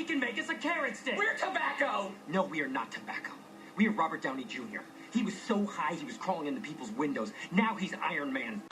he can make us a carrot stick. We're tobacco! No, we are not tobacco. We are Robert Downey Jr. He was so high he was crawling into people's windows. Now he's Iron Man.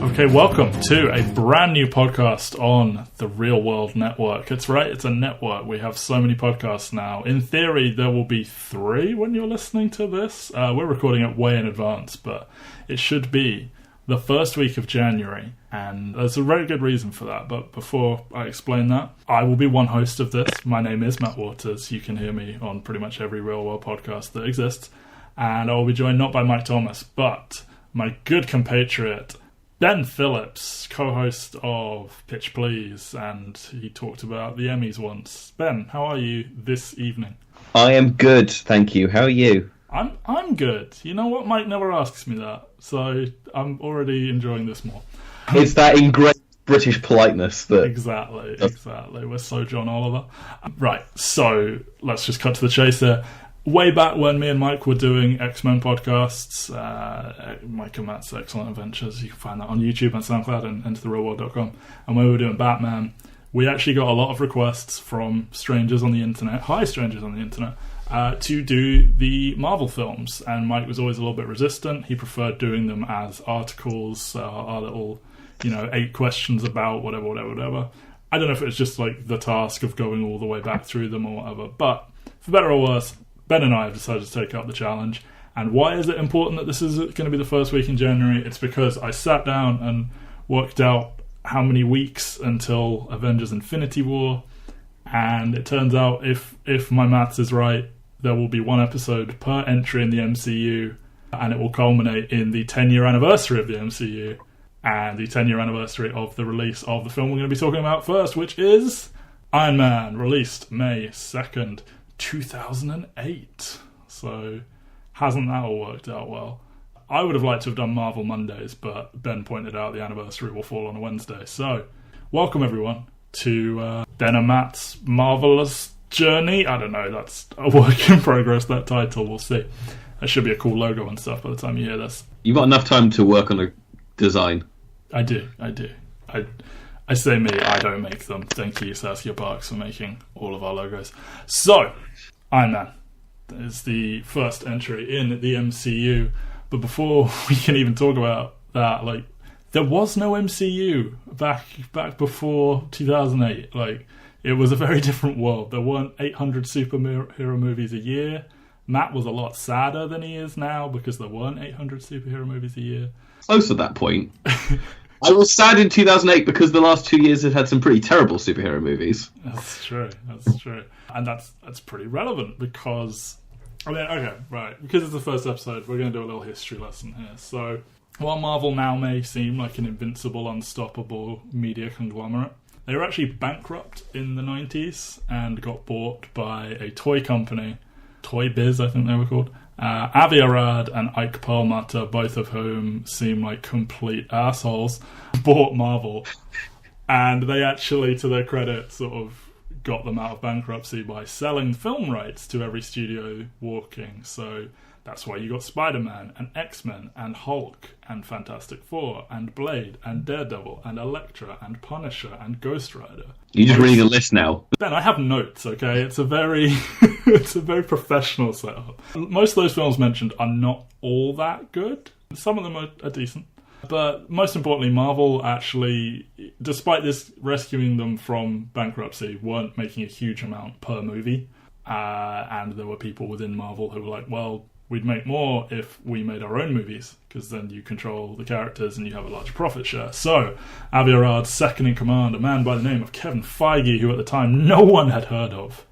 Okay, welcome to a brand new podcast on the Real World Network. It's right, it's a network. We have so many podcasts now. In theory, there will be 3 when you're listening to this. We're recording it way in advance, but it should be the first week of January, and there's a very good reason for that. But before I explain that, I will be one host of this. My name is Matt Waters. You can hear me on pretty much every Real World podcast that exists. And I will be joined not by Mike Thomas, but my good compatriot, Ben Phillips, co-host of Pitch Please, and he talked about the Emmys once. Ben, how are you this evening? I am good, thank you. How are you? I'm good. You know what? Mike never asks me that, so I'm already enjoying this more. It's that ingrained British politeness that... Exactly. We're so John Oliver. Right, so let's just cut to the chase here. Way back when me and Mike were doing X-Men podcasts, Mike and Matt's Excellent Adventures, you can find that on YouTube and SoundCloud and entertherealworld.com. And when we were doing Batman, we actually got a lot of requests from strangers on the internet, strangers on the internet, to do the Marvel films. And Mike was always a little bit resistant. He preferred doing them as articles, our little, 8 questions about whatever. I don't know if it was just like the task of going all the way back through them or whatever, but for better or worse, Ben and I have decided to take up the challenge. And why is it important that this is going to be the first week in January? It's because I sat down and worked out how many weeks until Avengers Infinity War. And it turns out, if my maths is right, there will be 1 episode per entry in the MCU. And it will culminate in the 10-year anniversary of the MCU. And the 10-year anniversary of the release of the film we're going to be talking about first, which is Iron Man, released May 2nd. 2008. So hasn't that all worked out well? I would have liked to have done Marvel Mondays, but Ben pointed out the anniversary will fall on a Wednesday. So welcome everyone to Ben and Matt's Marvellous journey. I don't know, that's a work in progress, that title, we'll see. That should be a cool logo and stuff by the time you hear this. You've got enough time to work on a design. I do. I say me, I don't make them. Thank you, Saskia Parks, for making all of our logos. So, Iron Man is the first entry in the MCU. But before we can even talk about that, there was no MCU back before 2008. It was a very different world. There weren't 800 superhero movies a year. Matt was a lot sadder than he is now because there weren't 800 superhero movies a year. Close at that point. I was sad in 2008 because the last 2 years had some pretty terrible superhero movies. That's true. And that's pretty relevant because, because it's the first episode, we're going to do a little history lesson here. So, while Marvel now may seem like an invincible, unstoppable media conglomerate, they were actually bankrupt in the 90s and got bought by a toy company, Toy Biz, I think they were called. Avi Arad and Ike Perlmutter, both of whom seem like complete assholes, bought Marvel. And they actually, to their credit, sort of got them out of bankruptcy by selling film rights to every studio working. So that's why you got Spider-Man and X-Men and Hulk and Fantastic Four and Blade and Daredevil and Elektra and Punisher and Ghost Rider. You're just reading a list now. Ben, I have notes, okay? It's a very professional setup. Most of those films mentioned are not all that good. Some of them are decent. But most importantly, Marvel actually, despite this rescuing them from bankruptcy, weren't making a huge amount per movie. And there were people within Marvel who were like, well, we'd make more if we made our own movies, because then you control the characters and you have a larger profit share. So, Avi Arad's second in command, a man by the name of Kevin Feige, who at the time no one had heard of,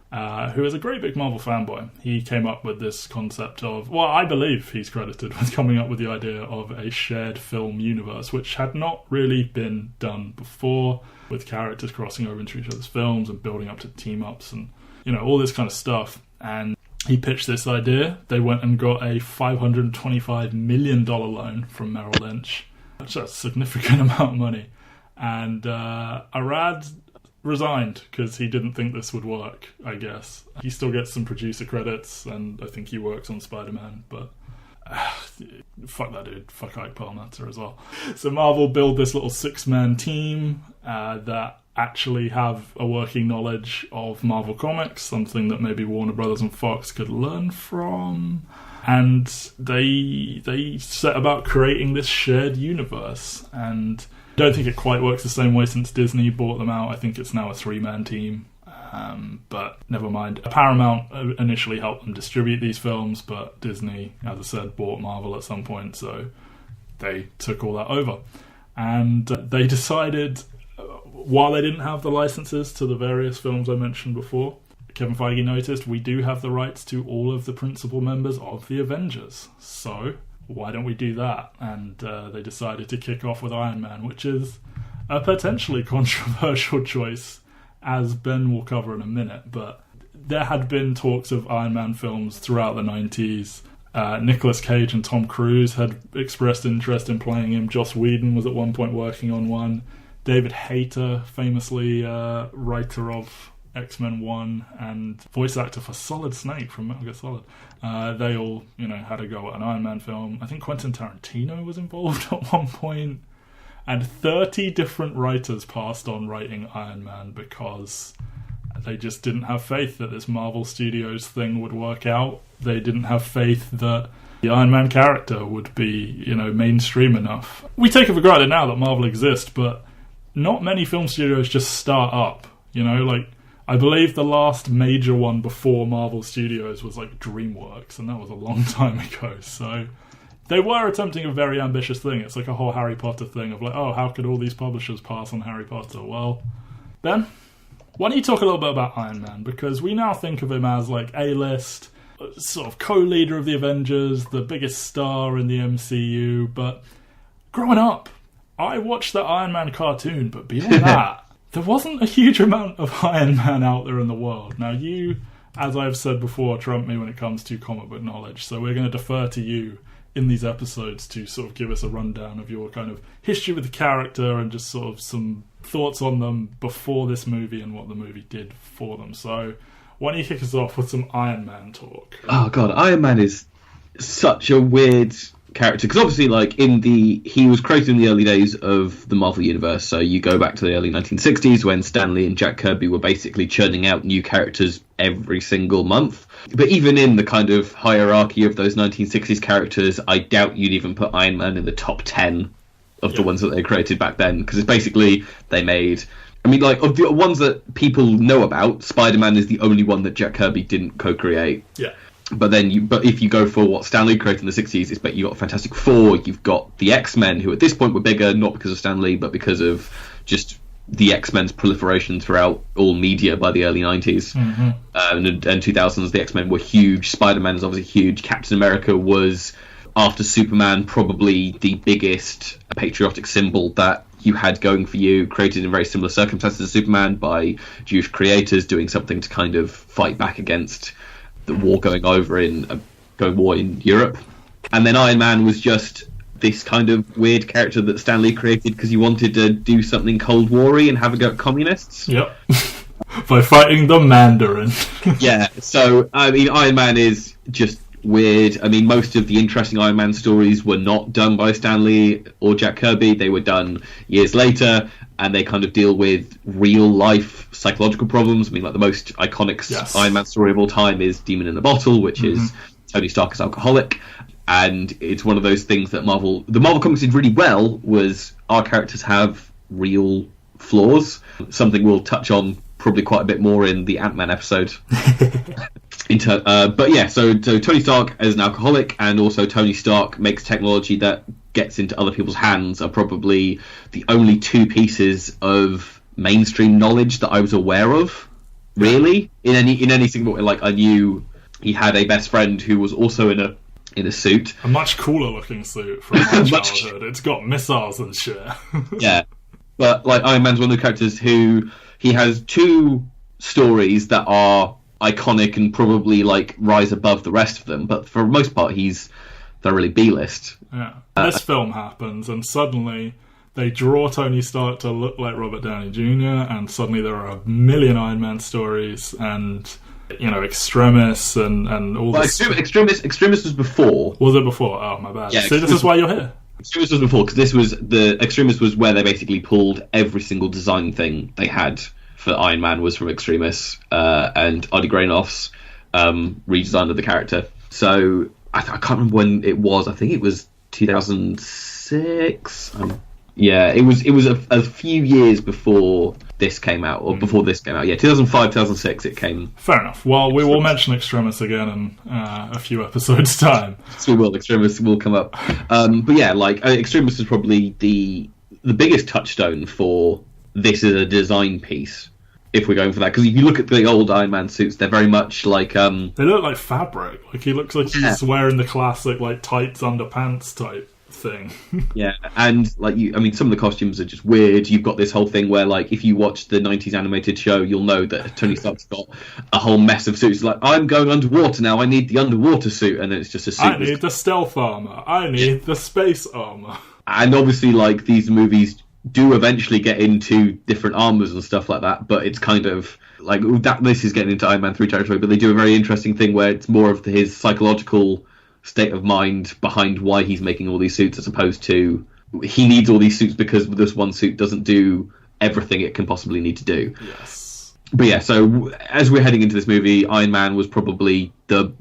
who is a great big Marvel fanboy. He came up with this concept of, well, I believe he's credited with coming up with the idea of a shared film universe, which had not really been done before, with characters crossing over into each other's films and building up to team-ups and, all this kind of stuff. And he pitched this idea. They went and got a $525 million loan from Merrill Lynch. That's a significant amount of money. And Arad resigned because he didn't think this would work, I guess. He still gets some producer credits, and I think he works on Spider-Man, but fuck that dude. Fuck Ike Perlmutter as well. So Marvel build this little 6-man team that actually have a working knowledge of Marvel Comics, something that maybe Warner Brothers and Fox could learn from. And they set about creating this shared universe. And I don't think it quite works the same way since Disney bought them out. I think it's now a 3-man team. But never mind. Paramount initially helped them distribute these films, but Disney, as I said, bought Marvel at some point, so they took all that over. And they decided, while they didn't have the licenses to the various films I mentioned before, Kevin Feige noticed we do have the rights to all of the principal members of the Avengers. So why don't we do that? And they decided to kick off with Iron Man, which is a potentially controversial choice, as Ben will cover in a minute. But there had been talks of Iron Man films throughout the 90s. Nicolas Cage and Tom Cruise had expressed interest in playing him. Joss Whedon was at one point working on one. David Hayter, famously writer of X-Men 1 and voice actor for Solid Snake from Metal Gear Solid. They all, had a go at an Iron Man film. I think Quentin Tarantino was involved at one point. And 30 different writers passed on writing Iron Man because they just didn't have faith that this Marvel Studios thing would work out. They didn't have faith that the Iron Man character would be, mainstream enough. We take it for granted now that Marvel exists, but not many film studios just start up. I believe the last major one before Marvel Studios was DreamWorks, and that was a long time ago. So they were attempting a very ambitious thing. It's like a whole Harry Potter thing of how could all these publishers pass on Harry Potter? Well, Ben, why don't you talk a little bit about Iron Man? Because we now think of him as A-list, sort of co-leader of the Avengers, the biggest star in the MCU. But growing up, I watched the Iron Man cartoon, but beyond that, there wasn't a huge amount of Iron Man out there in the world. Now you, as I've said before, trump me when it comes to comic book knowledge, so we're going to defer to you in these episodes to sort of give us a rundown of your kind of history with the character and just sort of some thoughts on them before this movie and what the movie did for them. So why don't you kick us off with some Iron Man talk? Oh god, Iron Man is such a weird character, because obviously he was created in the early days of the Marvel Universe, so you go back to the early 1960s when Stan Lee and Jack Kirby were basically churning out new characters every single month. But even in the kind of hierarchy of those 1960s characters, I doubt you'd even put Iron Man in the top 10 of the ones that they created back then, because it's basically they made... of the ones that people know about, Spider-Man is the only one that Jack Kirby didn't co-create. Yeah. But if you go for what Stan Lee created in the 60s, you've got Fantastic Four, you've got the X-Men, who at this point were bigger, not because of Stan Lee, but because of just the X-Men's proliferation throughout all media by the early 90s. Mm-hmm. And 2000s, the X-Men were huge. Spider-Man is obviously huge. Captain America was, after Superman, probably the biggest patriotic symbol that you had going for you, created in very similar circumstances as Superman by Jewish creators doing something to kind of fight back against the war going war in Europe. And then Iron Man was just this kind of weird character that Stan Lee created because he wanted to do something Cold War-y and have a go at communists. Yep. By fighting the Mandarin. Yeah, so, Iron Man is just weird. Most of the interesting Iron Man stories were not done by Stan Lee or Jack Kirby. They were done years later, and they kind of deal with real-life psychological problems. The most iconic Iron Man story of all time is Demon in the Bottle, which is Tony Stark as alcoholic. And it's one of those things that the Marvel Comics did really well, was our characters have real flaws. Something we'll touch on probably quite a bit more in the Ant-Man episode. So Tony Stark as an alcoholic, and also Tony Stark makes technology that gets into other people's hands, are probably the only two pieces of mainstream knowledge that I was aware of, really, in any single. I knew he had a best friend who was also in a suit, a much cooler looking suit from my childhood. It's got missiles and shit. Yeah, but Iron Man's one of the characters who he has two stories that are iconic and probably rise above the rest of them, but for the most part he's thoroughly B-list. Yeah. This film happens and suddenly they draw Tony Stark to look like Robert Downey Jr. and suddenly there are a million Iron Man stories, and Extremis and all this. Extremis was before. Was it before? Oh, my bad. Yeah, so this is why you're here. Extremis was before, because Extremis was where they basically pulled every single design thing they had for Iron Man was from Extremis, and Adi Grainoff's redesign of the character. So I can't remember when it was. I think it was 2006. It was a few years before this came out, or before this came out. Yeah, 2005, 2006 it came. Fair enough. Well, we will mention Extremis again in a few episodes' time. So we will. Extremis will come up. But yeah, Extremis is probably the biggest touchstone for this as a design piece, if we're going for that. Because if you look at the old Iron Man suits, they're very much like... They look like fabric. Like, he looks like he's wearing the classic, tights underpants type thing. Yeah, and some of the costumes are just weird. You've got this whole thing where, if you watch the 90s animated show, you'll know that Tony Stark's got a whole mess of suits. Like, I'm going underwater now, I need the underwater suit, and then it's just a suit. I need the stealth armor. I need the space armor. And obviously, these movies do eventually get into different armors and stuff like that, but it's kind of that. This is getting into Iron Man 3 territory, but they do a very interesting thing where it's more of his psychological state of mind behind why he's making all these suits, as opposed to he needs all these suits because this one suit doesn't do everything it can possibly need to do. Yes. But yeah, so as we're heading into this movie, Iron Man was probably the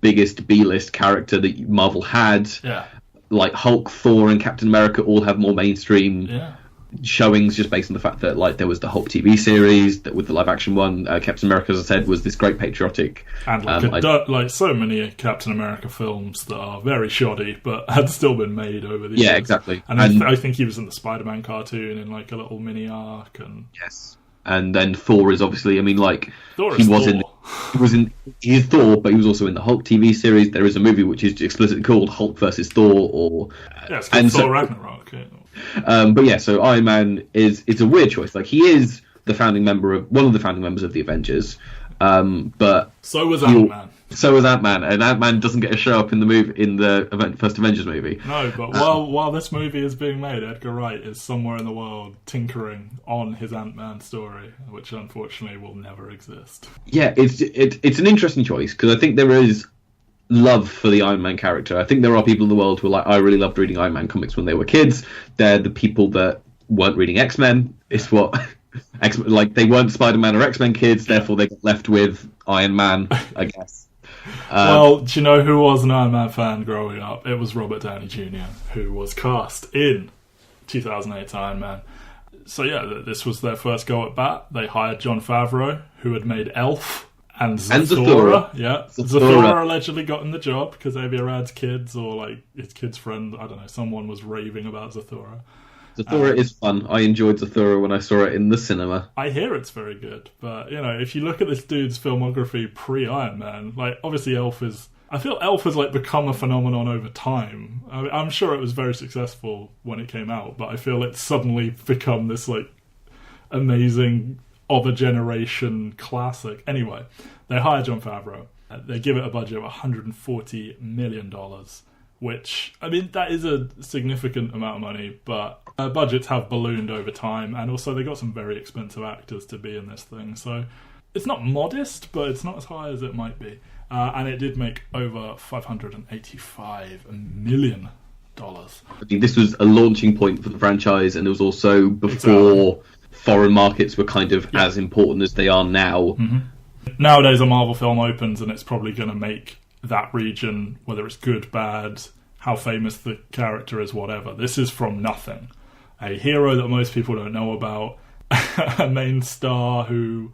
biggest B-list character that Marvel had. Yeah. Hulk, Thor, and Captain America all have more mainstream showings, just based on the fact that there was the Hulk TV series that with the live action one. Captain America, as I said, was this great patriotic, and so many Captain America films that are very shoddy but had still been made over the years. Yeah, exactly. And I think he was in the Spider-Man cartoon in a little mini arc. And yes, and then Thor is obviously, Thor he was Thor. He's Thor, but he was also in the Hulk TV series. There is a movie which is explicitly called Hulk versus Thor, it's called Thor Ragnarok. Yeah. But yeah, so Iron Man it's a weird choice. He is one of the founding members of the Avengers, but so was Ant-Man. So was Ant-Man, and Ant-Man doesn't get a show up in the first Avengers movie. No, but while this movie is being made, Edgar Wright is somewhere in the world tinkering on his Ant-Man story, which unfortunately will never exist. Yeah, it's an interesting choice, because I think there is love for the Iron Man character. I think there are people in the world who are I really loved reading Iron Man comics when they were kids. They're the people that weren't reading X-Men. It's what they weren't Spider-Man or X-Men kids, therefore they got left with Iron Man, I guess. Well, do you know who was an Iron Man fan growing up? It was Robert Downey Jr., who was cast in 2008 Iron Man. So yeah, this was their first go at bat. They hired Jon Favreau, who had made Elf, and Zathura. Yeah, Zathura allegedly got in the job because Xavier Rad's kids, or his kid's friend, I don't know, someone was raving about Zathura. Zathura is fun. I enjoyed Zathura when I saw it in the cinema. I hear it's very good, but if you look at this dude's filmography pre-Iron Man, obviously I feel Elf has become a phenomenon over time. I'm sure it was very successful when it came out, but I feel it's suddenly become this amazing of a generation classic. Anyway, they hire Jon Favreau. They give it a budget of $140 million, which, that is a significant amount of money, but budgets have ballooned over time, and also they got some very expensive actors to be in this thing, so it's not modest, but it's not as high as it might be. And it did make over $585 million. This was a launching point for the franchise, and it was also before foreign markets were kind of as important as they are now. Mm-hmm. Nowadays, a Marvel film opens, and it's probably going to make that region, whether it's good, bad, how famous the character is, whatever. This is from nothing. A hero that most people don't know about, a main star who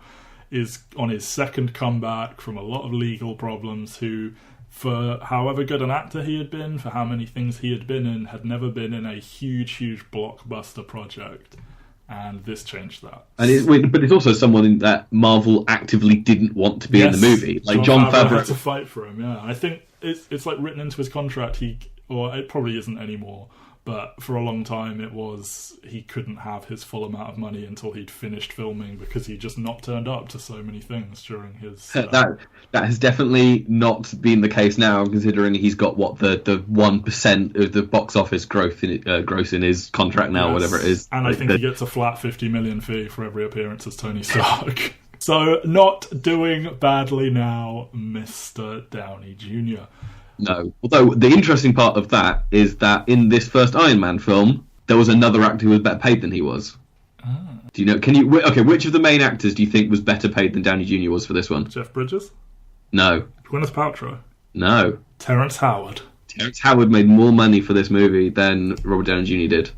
is on his second comeback from a lot of legal problems, who, for however good an actor he had been, for how many things he had been in, had never been in a huge, huge blockbuster project. And this changed that. But it's also someone in that Marvel actively didn't want to be in the movie. Jon Favreau had to fight for him, yeah. I think it's written into his contract, or it probably isn't anymore, but for a long time it was he couldn't have his full amount of money until he'd finished filming, because he just not turned up to so many things during his... That has definitely not been the case now, considering he's got the 1% of the box office gross in his contract now, whatever it is. And I think he gets a flat $50 million fee for every appearance as Tony Stark. So, not doing badly now, Mr. Downey Jr. No. Although, the interesting part of that is that in this first Iron Man film, there was another actor who was better paid than he was. Do you know? Which of the main actors do you think was better paid than Downey Jr. was for this one? Jeff Bridges? No. Gwyneth Paltrow? No. Terrence Howard? Terrence Howard made more money for this movie than Robert Downey Jr. did.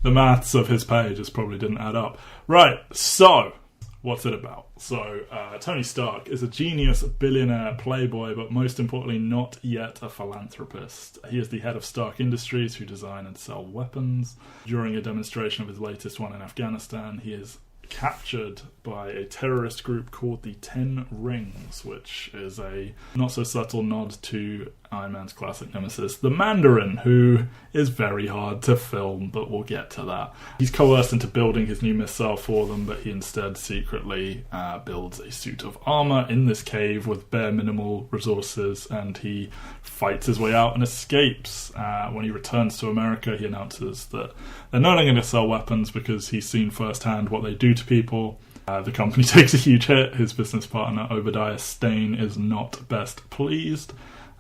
The maths of his pay just probably didn't add up. Right, so, what's it about? So, Tony Stark is a genius, billionaire, playboy, but most importantly not yet a philanthropist. He is the head of Stark Industries, who design and sell weapons. During a demonstration of his latest one in Afghanistan, he is captured by a terrorist group called the Ten Rings, which is a not-so-subtle nod to Iron Man's classic nemesis, the Mandarin, who is very hard to film, but we'll get to that. He's coerced into building his new missile for them, but he instead secretly builds a suit of armour in this cave with bare minimal resources, and he fights his way out and escapes. When he returns to America, he announces that they're no longer going to sell weapons because he's seen firsthand what they do to people. The company takes a huge hit. His business partner, Obadiah Stane, is not best pleased,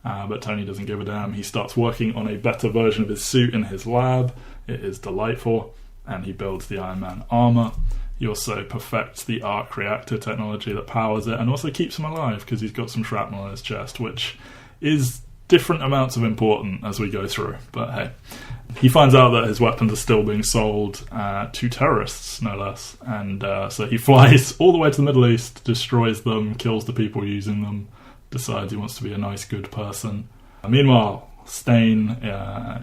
but Tony doesn't give a damn. He starts working on a better version of his suit in his lab. It is delightful, and he builds the Iron Man armour. He also perfects the arc reactor technology that powers it, and also keeps him alive because he's got some shrapnel in his chest, which is different amounts of important as we go through, but hey. He finds out that his weapons are still being sold to terrorists, no less, and so he flies all the way to the Middle East, destroys them, kills the people using them, decides he wants to be a nice, good person. Meanwhile, Stane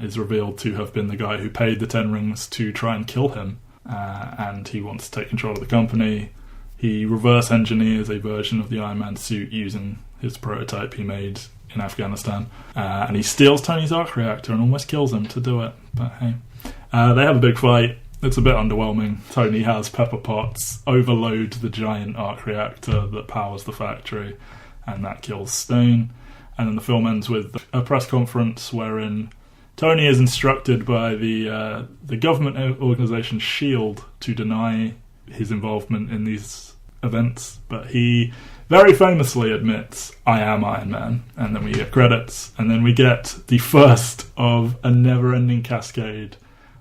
is revealed to have been the guy who paid the Ten Rings to try and kill him, and he wants to take control of the company. He reverse engineers a version of the Iron Man suit using his prototype he made in Afghanistan, and he steals Tony's arc reactor and almost kills him to do it, but hey. They have a big fight. It's a bit underwhelming. Tony has Pepper Potts overload the giant arc reactor that powers the factory, and that kills Stane. And then the film ends with a press conference wherein Tony is instructed by the government organisation SHIELD to deny his involvement in these events, but he very famously admits, "I am Iron Man," and then we get credits, and then we get the first of a never-ending cascade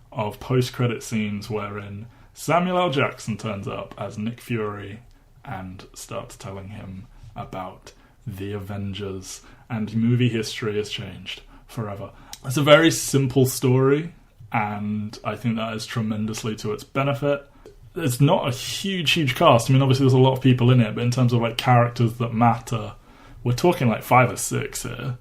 of post-credit scenes wherein Samuel L. Jackson turns up as Nick Fury and starts telling him about the Avengers, and movie history has changed forever. It's a very simple story, and I think that is tremendously to its benefit. It's not a huge cast. I mean, obviously there's a lot of people in it, but in terms of like characters that matter, we're talking like 5 or 6 here,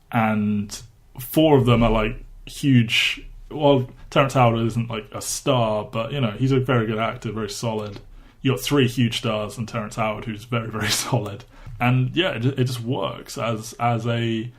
and 4 of them are like huge. Well, Terrence Howard isn't like a star, but you know, he's a very good actor, very solid. You got 3 huge stars and Terrence Howard, who's very solid, and yeah, it just works as a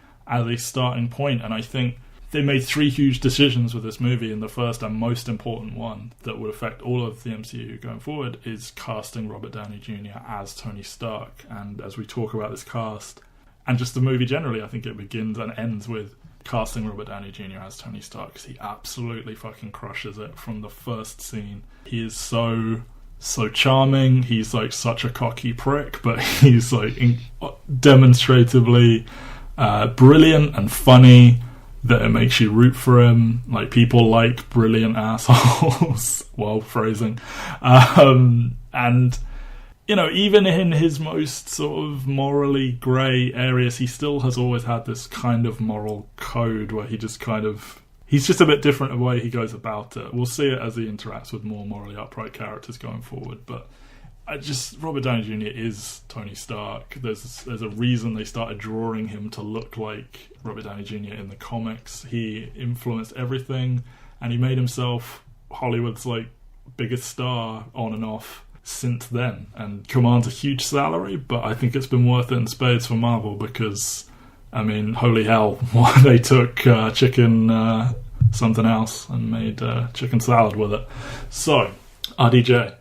starting point. And I think they made 3 huge decisions with this movie, and the first and most important one that would affect all of the MCU going forward is casting Robert Downey Jr. as Tony Stark. And as we talk about this cast, and just the movie generally, I think it begins and ends with casting Robert Downey Jr. as Tony Stark, because he absolutely fucking crushes it from the first scene. He is so charming, he's like such a cocky prick, but he's like demonstratively brilliant and funny, that it makes you root for him. Like, people like brilliant assholes. Well, phrasing. And, you know, even in his most sort of morally grey areas, he still has always had this kind of moral code where he just kind of... He's just a bit different in the way he goes about it. We'll see it as he interacts with more morally upright characters going forward, but... Robert Downey Jr. is Tony Stark. There's a reason they started drawing him to look like Robert Downey Jr. in the comics. He influenced everything, and he made himself Hollywood's like biggest star on and off since then, and commands a huge salary. But I think it's been worth it in spades for Marvel, because I mean, holy hell, they took chicken something else and made chicken salad with it. So, RDJ.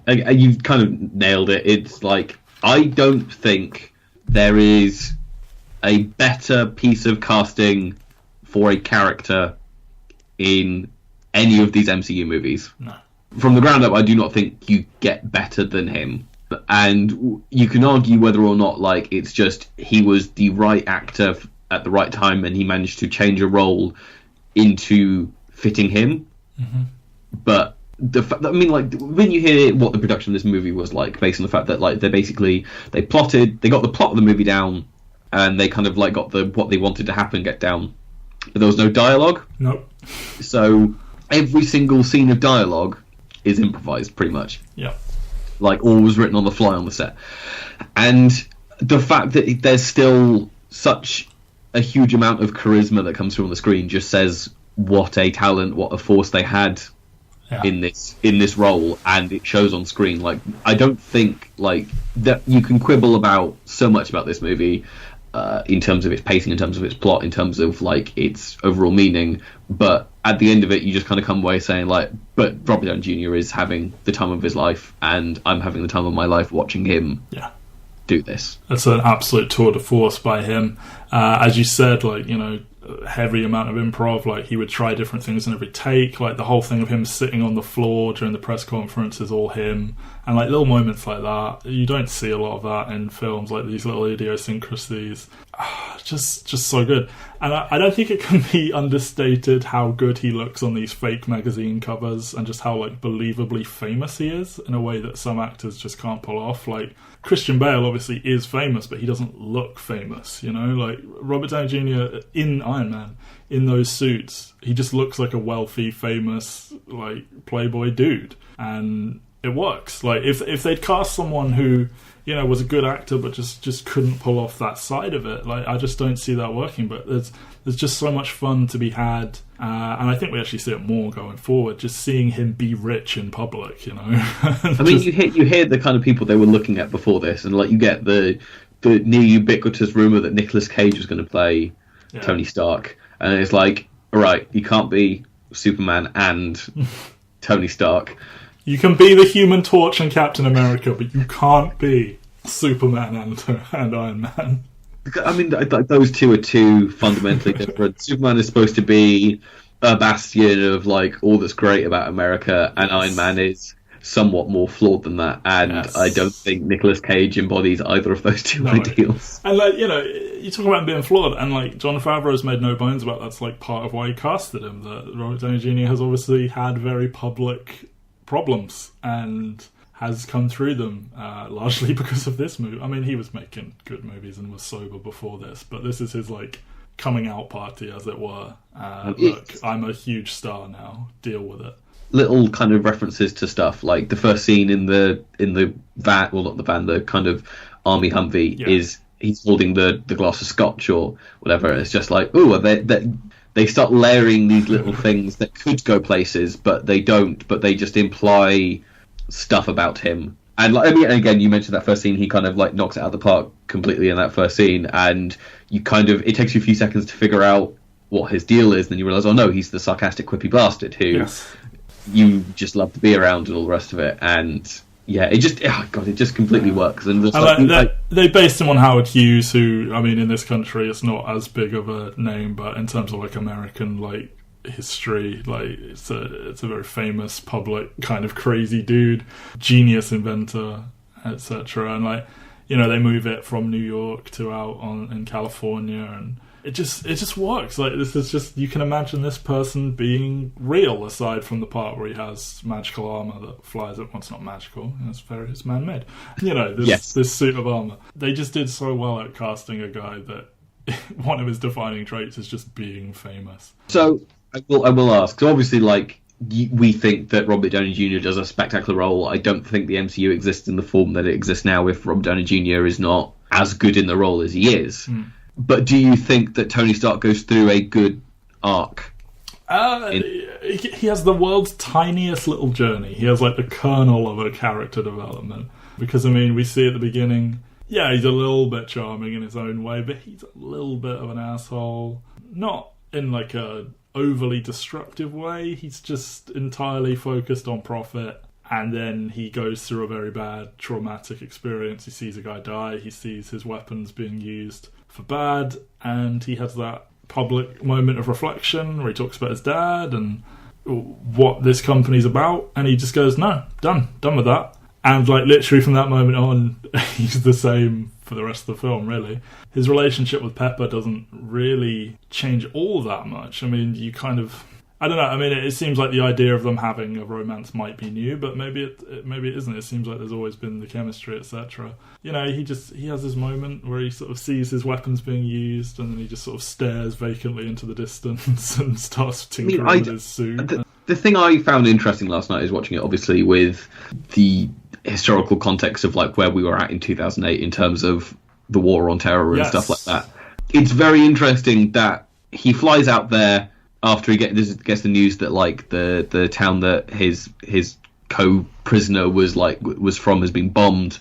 You've kind of nailed it. It's like, I don't think there is a better piece of casting for a character in any of these MCU movies. No. From the ground up, I do not think you get better than him. And you can argue whether or not, like, it's just he was the right actor at the right time and he managed to change a role into fitting him. Mm-hmm. But the fact, I mean, like, when you hear what the production of this movie was like, based on the fact that, like, they got the plot of the movie down, and they kind of, like, got what they wanted to happen get down, but there was no dialogue. Nope. So every single scene of dialogue is improvised, pretty much. Yeah. Like, all was written on the fly on the set. And the fact that there's still such a huge amount of charisma that comes through on the screen just says what a talent, what a force they had in this role, and it shows on screen. Like, I don't think, like, that you can quibble about so much about this movie, in terms of its pacing, in terms of its plot, in terms of, like, its overall meaning, but at the end of it you just kind of come away saying, like, but Robert Downey Jr. is having the time of his life, and I'm having the time of my life watching him do this. It's an absolute tour de force by him. As you said, like, you know, heavy amount of improv. Like, he would try different things in every take. Like, the whole thing of him sitting on the floor during the press conference is all him. And, like, little moments like that, you don't see a lot of that in films, like these little idiosyncrasies. Just so good. And I don't think it can be understated how good he looks on these fake magazine covers, and just how, like, believably famous he is in a way that some actors just can't pull off. Like, Christian Bale obviously is famous, but he doesn't look famous, you know? Like, Robert Downey Jr. in Iron Man, in those suits, he just looks like a wealthy, famous, like, playboy dude. And it works. Like, if they'd cast someone who, you know, was a good actor but just couldn't pull off that side of it, like, I just don't see that working. But there's just so much fun to be had, and I think we actually see it more going forward, just seeing him be rich in public, you know. I mean, you hear the kind of people they were looking at before this, and, like, you get the near ubiquitous rumor that Nicolas Cage was going to play Tony Stark, and it's like, all right, you can't be Superman and Tony Stark. You can be the Human Torch and Captain America, but you can't be Superman and Iron Man. I mean, those two are too fundamentally different. Superman is supposed to be a bastion of, like, all that's great about America, and Iron Man is somewhat more flawed than that. And I don't think Nicolas Cage embodies either of those two ideals. And, like, you know, you talk about him being flawed, and, like, Jon Favreau's made no bones about that's, like, part of why he casted him. That Robert Downey Jr. has obviously had very public problems and has come through them, largely because of this movie. I mean, he was making good movies and was sober before this, but this is his, like, coming out party, as it were. Look, I'm a huge star now. Deal with it. Little kind of references to stuff, like the first scene in the van, well, not the van, the kind of army Humvee, is he's holding the glass of scotch or whatever. It's just like, ooh, they start layering these little things that could go places, but they don't. But they just imply stuff about him. And, like, I mean, again, you mentioned that first scene. He kind of, like, knocks it out of the park completely in that first scene, and you kind of, it takes you a few seconds to figure out what his deal is. Then you realise, oh no, he's the sarcastic, quippy bastard who you just love to be around and all the rest of it. And yeah, it just completely works. And they based him on Howard Hughes, who, I mean, in this country, it's not as big of a name, but in terms of, like, American, like, history, like, it's a very famous, public, kind of crazy dude, genius inventor, etc. And, like, you know, they move it from New York to out in California, and it just works. Like, this is just, you can imagine this person being real, aside from the part where he has magical armor that flies it. Well, it's not magical, it's man-made. You know, this suit of armor. They just did so well at casting a guy that one of his defining traits is just being famous. So I will ask. So obviously, like, we think that Robert Downey Jr. does a spectacular role. I don't think the MCU exists in the form that it exists now if Robert Downey Jr. is not as good in the role as he is. But do you think that Tony Stark goes through a good arc? He has the world's tiniest little journey. He has, like, the kernel of a character development. Because, I mean, we see at the beginning, he's a little bit charming in his own way, but he's a little bit of an asshole. Not in, like, a overly destructive way. He's just entirely focused on profit. And then he goes through a very bad, traumatic experience. He sees a guy die. He sees his weapons being used for bad. And he has that public moment of reflection where he talks about his dad and what this company's about. And he just goes, no, done with that. And like literally from that moment on, he's the same for the rest of the film, really. His relationship with Pepper doesn't really change all that much. I mean, you kind of... I don't know. I mean, it seems like the idea of them having a romance might be new, but maybe it isn't. It seems like there's always been the chemistry, etc. You know, he has this moment where he sort of sees his weapons being used, and then he just sort of stares vacantly into the distance and starts tinkering with his suit. The thing I found interesting last night is watching it, obviously, with the historical context of like where we were at in 2008 in terms of the war on terror and stuff like that. It's very interesting that he flies out there after he gets the news that like the town that his co-prisoner was from has been bombed,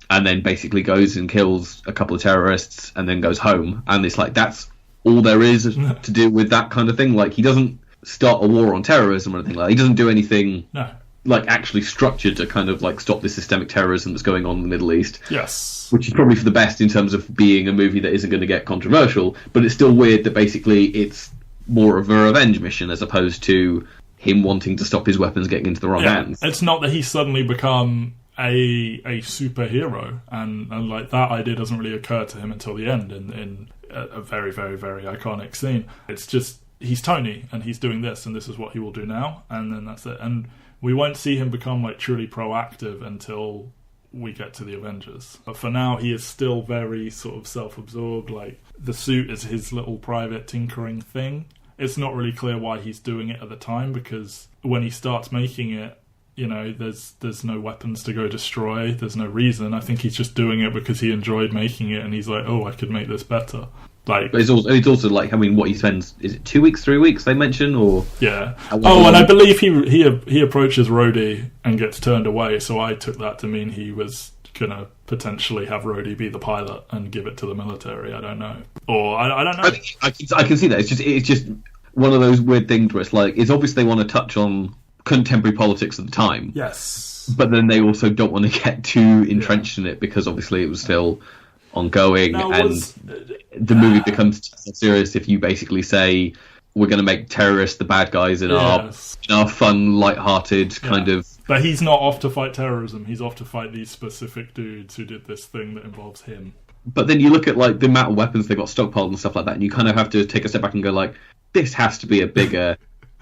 and then basically goes and kills a couple of terrorists and then goes home. And it's like that's all there is to do with that kind of thing. Like he doesn't start a war on terrorism or anything like that. He doesn't do anything like actually structured to kind of like stop the systemic terrorism that's going on in the Middle East. Yes. Which is probably for the best in terms of being a movie that isn't going to get controversial, but it's still weird that basically it's more of a revenge mission as opposed to him wanting to stop his weapons getting into the wrong hands. It's not that he's suddenly become a superhero, and like that idea doesn't really occur to him until the end in a very, very, very iconic scene. It's just he's Tony and he's doing this and this is what he will do now, and then that's it. And we won't see him become like truly proactive until we get to the Avengers. But for now, he is still very sort of self-absorbed. Like the suit is his little private tinkering thing. It's not really clear why he's doing it at the time, because when he starts making it, you know, there's no weapons to go destroy. There's no reason. I think he's just doing it because he enjoyed making it, and he's like, oh, I could make this better. Like, but it's also like, I mean, what he spends, is it 2 weeks, 3 weeks they mention, or yeah. Oh, and I believe he approaches Rhodey and gets turned away. So I took that to mean he was gonna potentially have Rhodey be the pilot and give it to the military. I don't know, or I don't know. I can see that. It's just one of those weird things where it's like, it's obvious they want to touch on contemporary politics at the time. Yes, but then they also don't want to get too entrenched in it because obviously it was still ongoing, the movie becomes serious if you basically say we're going to make terrorists the bad guys in our fun, light-hearted kind of. But he's not off to fight terrorism. He's off to fight these specific dudes who did this thing that involves him. But then you look at like the amount of weapons they got stockpiled and stuff like that, and you kind of have to take a step back and go like, this has to be a bigger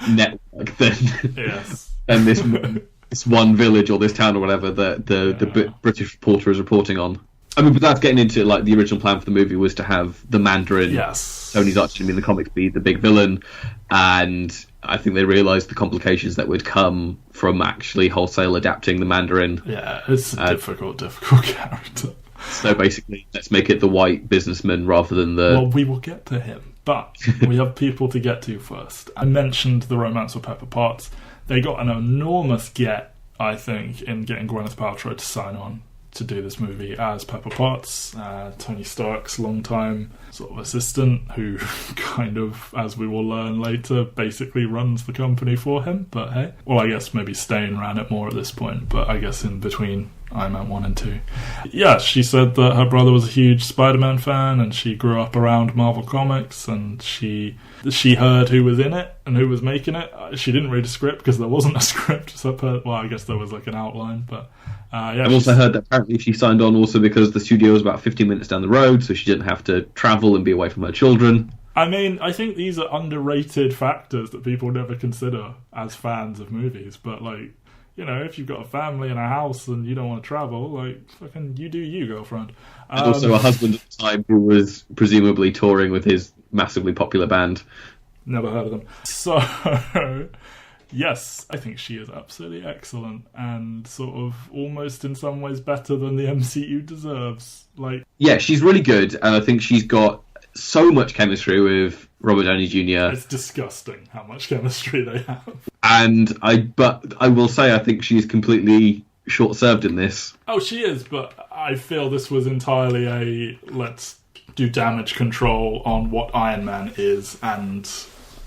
network than this one village or this town or whatever that the British reporter is reporting on. I mean, but that's getting into like the original plan for the movie was to have the Mandarin, Tony's archenemy in the comics, be the big villain, and I think they realised the complications that would come from actually wholesale adapting the Mandarin. Yeah, it's a difficult character. So basically, let's make it the white businessman rather than the... Well, we will get to him, but we have people to get to first. I mentioned the romance with Pepper Potts. They got an enormous get, I think, in getting Gwyneth Paltrow to sign on to do this movie as Pepper Potts, Tony Stark's longtime sort of assistant, who kind of, as we will learn later, basically runs the company for him. But hey, well, I guess maybe Stain ran it more at this point, but I guess in between Iron Man 1 and 2. Yeah, she said that her brother was a huge Spider-Man fan, and she grew up around Marvel Comics, and she heard who was in it and who was making it. She didn't read a script because there wasn't a script. So well, I guess there was like an outline, but I've also heard that apparently she signed on also because the studio was about 15 minutes down the road, so she didn't have to travel and be away from her children. I mean, I think these are underrated factors that people never consider as fans of movies, but like, you know, if you've got a family and a house and you don't want to travel, like, fucking you do you, girlfriend. And also a husband at the time who was presumably touring with his massively popular band. Never heard of them. So, yes, I think she is absolutely excellent and sort of almost in some ways better than the MCU deserves. Like, yeah, she's really good, and I think she's got so much chemistry with Robert Downey Jr. It's disgusting how much chemistry they have. But I will say I think she's completely short-served in this. Oh, she is, but I feel this was entirely a let's do damage control on what Iron Man is and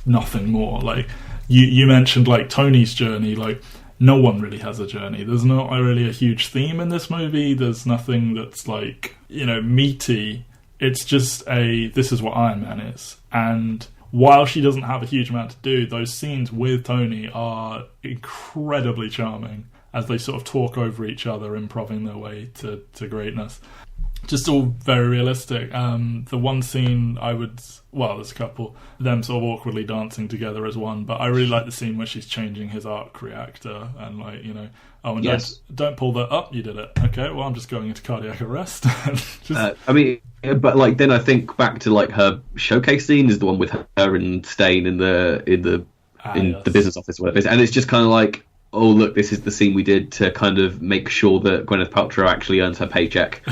nothing more. Like, you mentioned like Tony's journey, like no one really has a journey. There's not really a huge theme in this movie. There's nothing that's like, you know, meaty. It's just this is what Iron Man is. And while she doesn't have a huge amount to do, those scenes with Tony are incredibly charming. as they sort of talk over each other, improving their way to greatness. Just all very realistic. The one scene there's a couple, them sort of awkwardly dancing together as one, but I really like the scene where she's changing his arc reactor and don't pull that up, you did it. Okay, well, I'm just going into cardiac arrest. But like then I think back to like her showcase scene is the one with her and Stain in the business office, whatever, and it's just kind of like, oh look, this is the scene we did to kind of make sure that Gwyneth Paltrow actually earns her paycheck.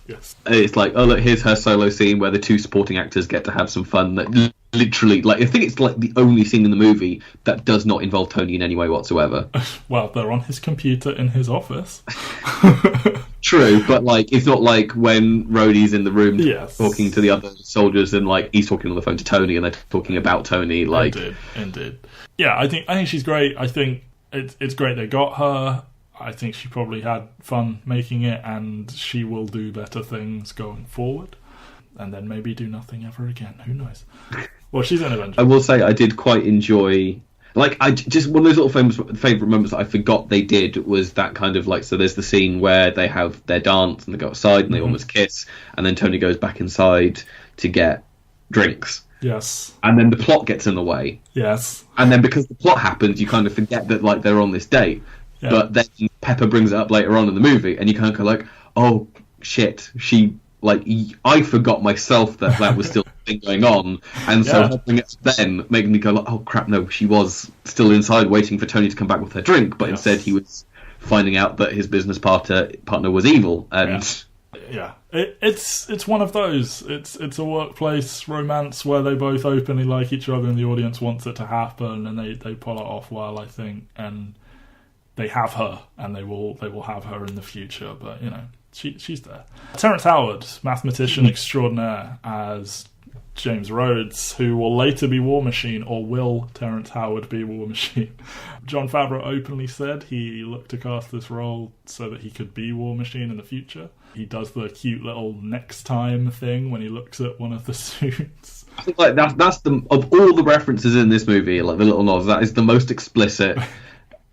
Yes. It's like, oh look, here's her solo scene where the two supporting actors get to have some fun. That literally, like, I think it's like the only scene in the movie that does not involve Tony in any way whatsoever. Well, they're on his computer in his office. True, but like it's not like when Rhodey's in the room talking to the other soldiers and like he's talking on the phone to Tony and they're talking about Tony. Like, indeed. Yeah, I think she's great. I think it's great they got her. I think she probably had fun making it, and she will do better things going forward, and then maybe do nothing ever again. Who knows? Well, she's an Avenger. I will say I did quite enjoy. Like, I just one of those little favourite moments that I forgot they did was that kind of like, so there's the scene where they have their dance and they go outside and they almost kiss, and then Tony goes back inside to get drinks. Yes. And then the plot gets in the way. Yes. And then because the plot happens, you kind of forget that like they're on this date. Yeah. But then Pepper brings it up later on in the movie, and you kind of go like, oh shit, I forgot myself that was still a thing going on, and so her bring it up then making me go like, oh crap, no, she was still inside waiting for Tony to come back with her drink, but instead he was finding out that his business partner was evil, and it's one of those. It's a workplace romance where they both openly like each other, and the audience wants it to happen, and they pull it off well, I think, and they have her, and they will have her in the future, but you know. She's there. Terrence Howard, mathematician extraordinaire, as James Rhodes, who will later be War Machine, or will Terrence Howard be War Machine? Jon Favreau openly said he looked to cast this role so that he could be War Machine in the future. He does the cute little next time thing when he looks at one of the suits. I think like that's the of all the references in this movie, like the little nods, that is the most explicit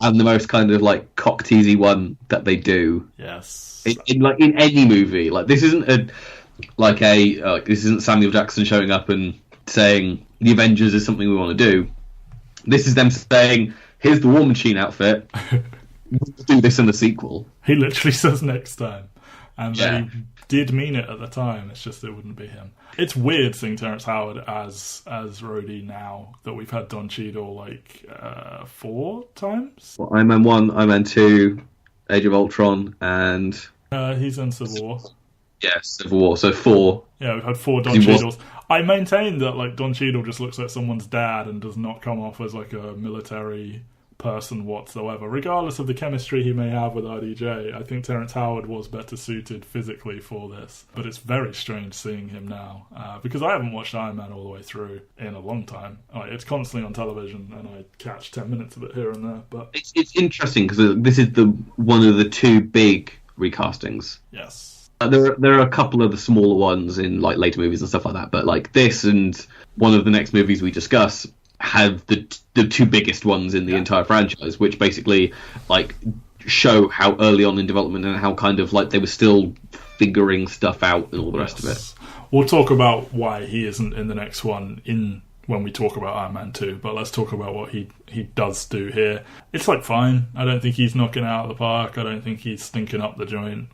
and the most kind of like cock teasy one that they do. Yes. In any movie, like this isn't this isn't Samuel Jackson showing up and saying the Avengers is something we want to do. This is them saying, here's the War Machine outfit. We'll do this in the sequel. He literally says next time, and they did mean it at the time. It's just it wouldn't be him. It's weird seeing Terrence Howard as Rhodey now that we've had Don Cheadle 4 times. Well, Iron Man 1, Iron Man 2, Age of Ultron, and he's in Civil War. Yes, Civil War. So 4. Yeah, we've had 4 Don Cheadles. I maintain that Don Cheadle just looks like someone's dad and does not come off as like a military person whatsoever, regardless of the chemistry he may have with RDJ. I think Terrence Howard was better suited physically for this, but it's very strange seeing him now because I haven't watched Iron Man all the way through in a long time. It's constantly on television and I catch 10 minutes of it here and there, but it's interesting because this is one of the 2 big recastings. Yes. There are a couple of the smaller ones in like later movies and stuff like that, but like this and one of the next movies we discuss have the 2 biggest ones in the entire franchise, which basically like show how early on in development and how kind of like they were still figuring stuff out and all the rest of it. We'll talk about why he isn't in the next one when we talk about Iron Man 2, but let's talk about what he does do here. It's fine. I don't think he's knocking it out of the park. I don't think he's stinking up the joint.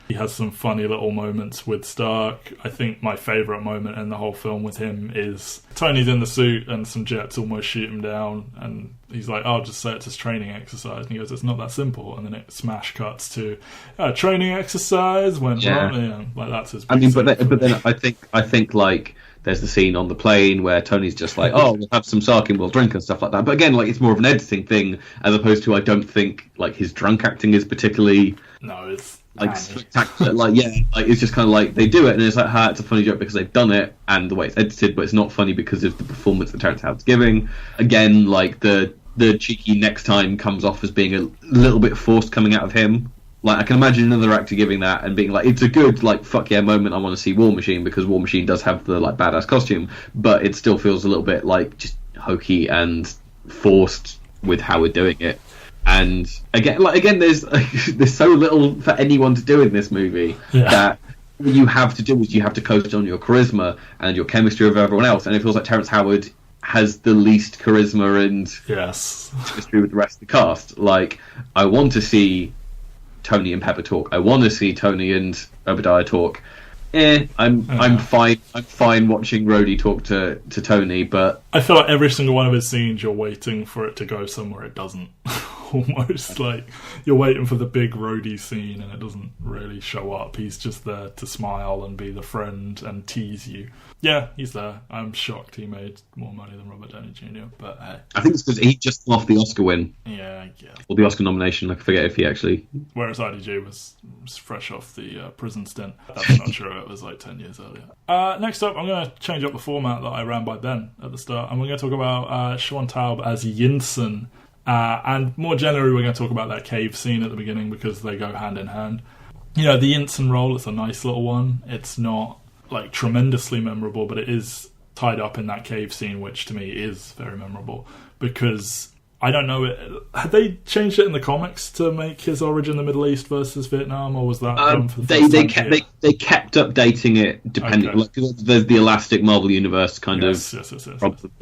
He has some funny little moments with Stark. I think my favourite moment in the whole film with him is Tony's in the suit and some jets almost shoot him down, and he's like, I'll just say it's his training exercise. And he goes, it's not that simple. And then it smash cuts to training exercise went wrong. Like that's his. I mean, but then I think like there's the scene on the plane where Tony's just like, oh, we'll have some sake and we'll drink and stuff like that. But again, like it's more of an editing thing as opposed to I don't think like his drunk acting is particularly. No, it's like spectacular. It's just kind of like they do it and it's like, it's a funny joke because they've done it and the way it's edited, but it's not funny because of the performance that Terrence Howard's giving. Again, like the cheeky next time comes off as being a little bit forced coming out of him. Like I can imagine another actor giving that and being like, it's a good like fuck yeah moment. I want to see War Machine because War Machine does have the like badass costume, but it still feels a little bit like just hokey and forced with how we're doing it. And again, there's so little for anyone to do in this movie that what you have to do is you have to coast on your charisma and your chemistry with everyone else. And it feels like Terrence Howard has the least charisma and chemistry with the rest of the cast. Like, I want to see Tony and Pepper talk. I want to see Tony and Obadiah talk. I'm fine watching Rhodey talk to Tony, but I feel like every single one of his scenes, you're waiting for it to go somewhere it doesn't. Almost like you're waiting for the big Rhodey scene, and it doesn't really show up. He's just there to smile and be the friend and tease you. Yeah, he's there. I'm shocked he made more money than Robert Downey Jr., but hey. I think it's because he just come off the Oscar win. Yeah, I guess. Or the Oscar nomination, I forget if he actually... Whereas IDG was fresh off the prison stint. I'm not sure, it was like 10 years earlier. Next up, I'm going to change up the format that I ran by Ben at the start, and we're going to talk about Sean Taub as Yinsen. And more generally, we're going to talk about that cave scene at the beginning because they go hand in hand. You know, the Yinsen role, it's a nice little one. It's not like tremendously memorable, but it is tied up in that cave scene, which to me is very memorable because I don't know, had they changed it in the comics to make his origin the Middle East versus Vietnam, or was that done for the first time here? They kept updating it depending. Okay. Like, there's the Elastic Marvel Universe kind Yes.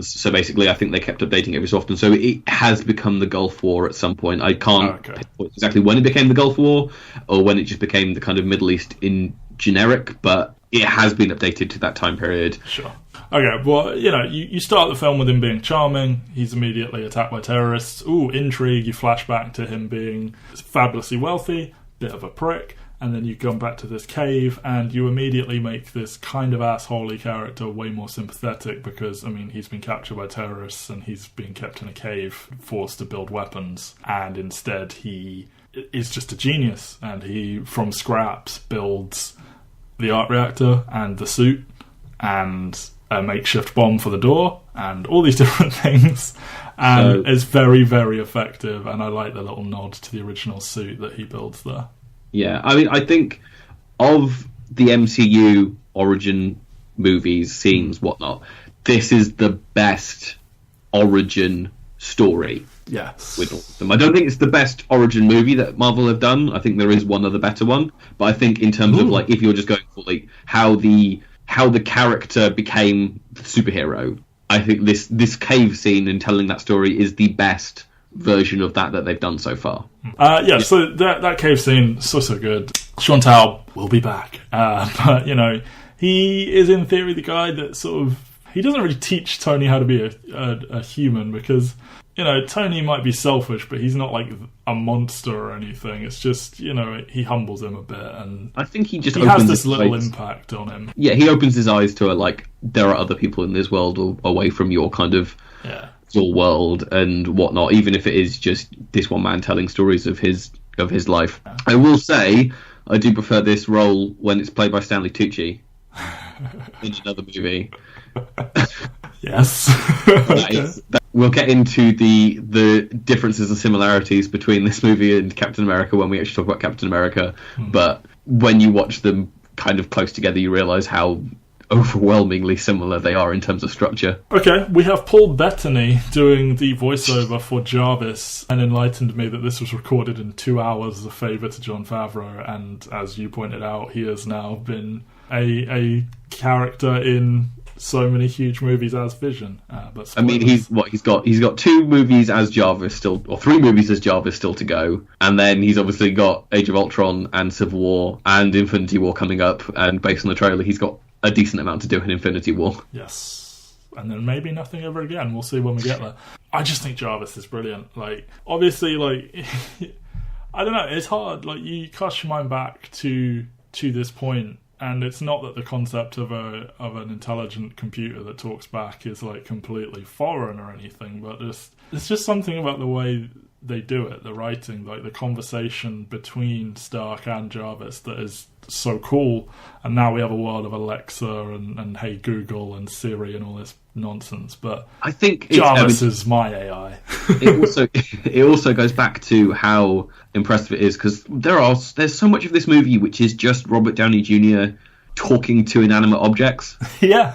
So basically, I think they kept updating it every so often. So it has become the Gulf War at some point. I can't pinpoint exactly when it became the Gulf War or when it just became the kind of Middle East in generic, but it has been updated to that time period. Sure. Okay, well, you know, you start the film with him being charming. He's immediately attacked by terrorists. Ooh, intrigue. You flash back to him being fabulously wealthy, bit of a prick, and then you come back to this cave, and you immediately make this kind of assholey character way more sympathetic because, I mean, he's been captured by terrorists and he's being kept in a cave, forced to build weapons, and instead he is just a genius, and he, from scraps, builds the arc reactor and the suit and a makeshift bomb for the door and all these different things, and it's very, very effective, and I like the little nod to the original suit that he builds there. Yeah, I mean, I think of the MCU origin movies, scenes, whatnot, this is the best origin story. Yes. With all of them. I don't think it's the best origin movie that Marvel have done. I think there is one other better one, but I think in terms of like if you're just going for like how the character became the superhero, I think this cave scene and telling that story is the best version of that they've done so far. So that cave scene, so good. Sean Taub will be back, but you know, he is in theory the guy that sort of, he doesn't really teach Tony how to be a human because, you know, Tony might be selfish, but he's not like a monster or anything. It's just, you know, he humbles him a bit, and I think he has this little impact on him. Yeah, he opens his eyes to it, like there are other people in this world away from your kind of your world and whatnot. Even if it is just this one man telling stories of his life. Yeah. I will say I do prefer this role when it's played by Stanley Tucci in another movie. Yes. We'll get into the differences and similarities between this movie and Captain America when we actually talk about Captain America. But when you watch them kind of close together, you realise how overwhelmingly similar they are in terms of structure. Okay, we have Paul Bettany doing the voiceover for Jarvis, and enlightened me that this was recorded in 2 hours as a favour to Jon Favreau, and as you pointed out, he has now been a character in so many huge movies as Vision. But I mean, he's got 2 movies as Jarvis still, or 3 movies as Jarvis still to go, and then he's obviously got Age of Ultron and Civil War and Infinity War coming up, and based on the trailer, he's got a decent amount to do in Infinity War. Yes. And then maybe nothing ever again. We'll see when we get there. I just think Jarvis is brilliant. Like, obviously, like, I don't know, it's hard. Like, you cast your mind back to this point, and it's not that the concept of an intelligent computer that talks back is, like, completely foreign or anything, but it's just something about the way they do it, the writing, like the conversation between Stark and Jarvis that is so cool. And now we have a world of Alexa and Hey Google and Siri and all this nonsense, but I think Jarvis is my AI. it also goes back to how impressive it is, because there's so much of this movie which is just Robert Downey Jr. talking to inanimate objects. Yeah.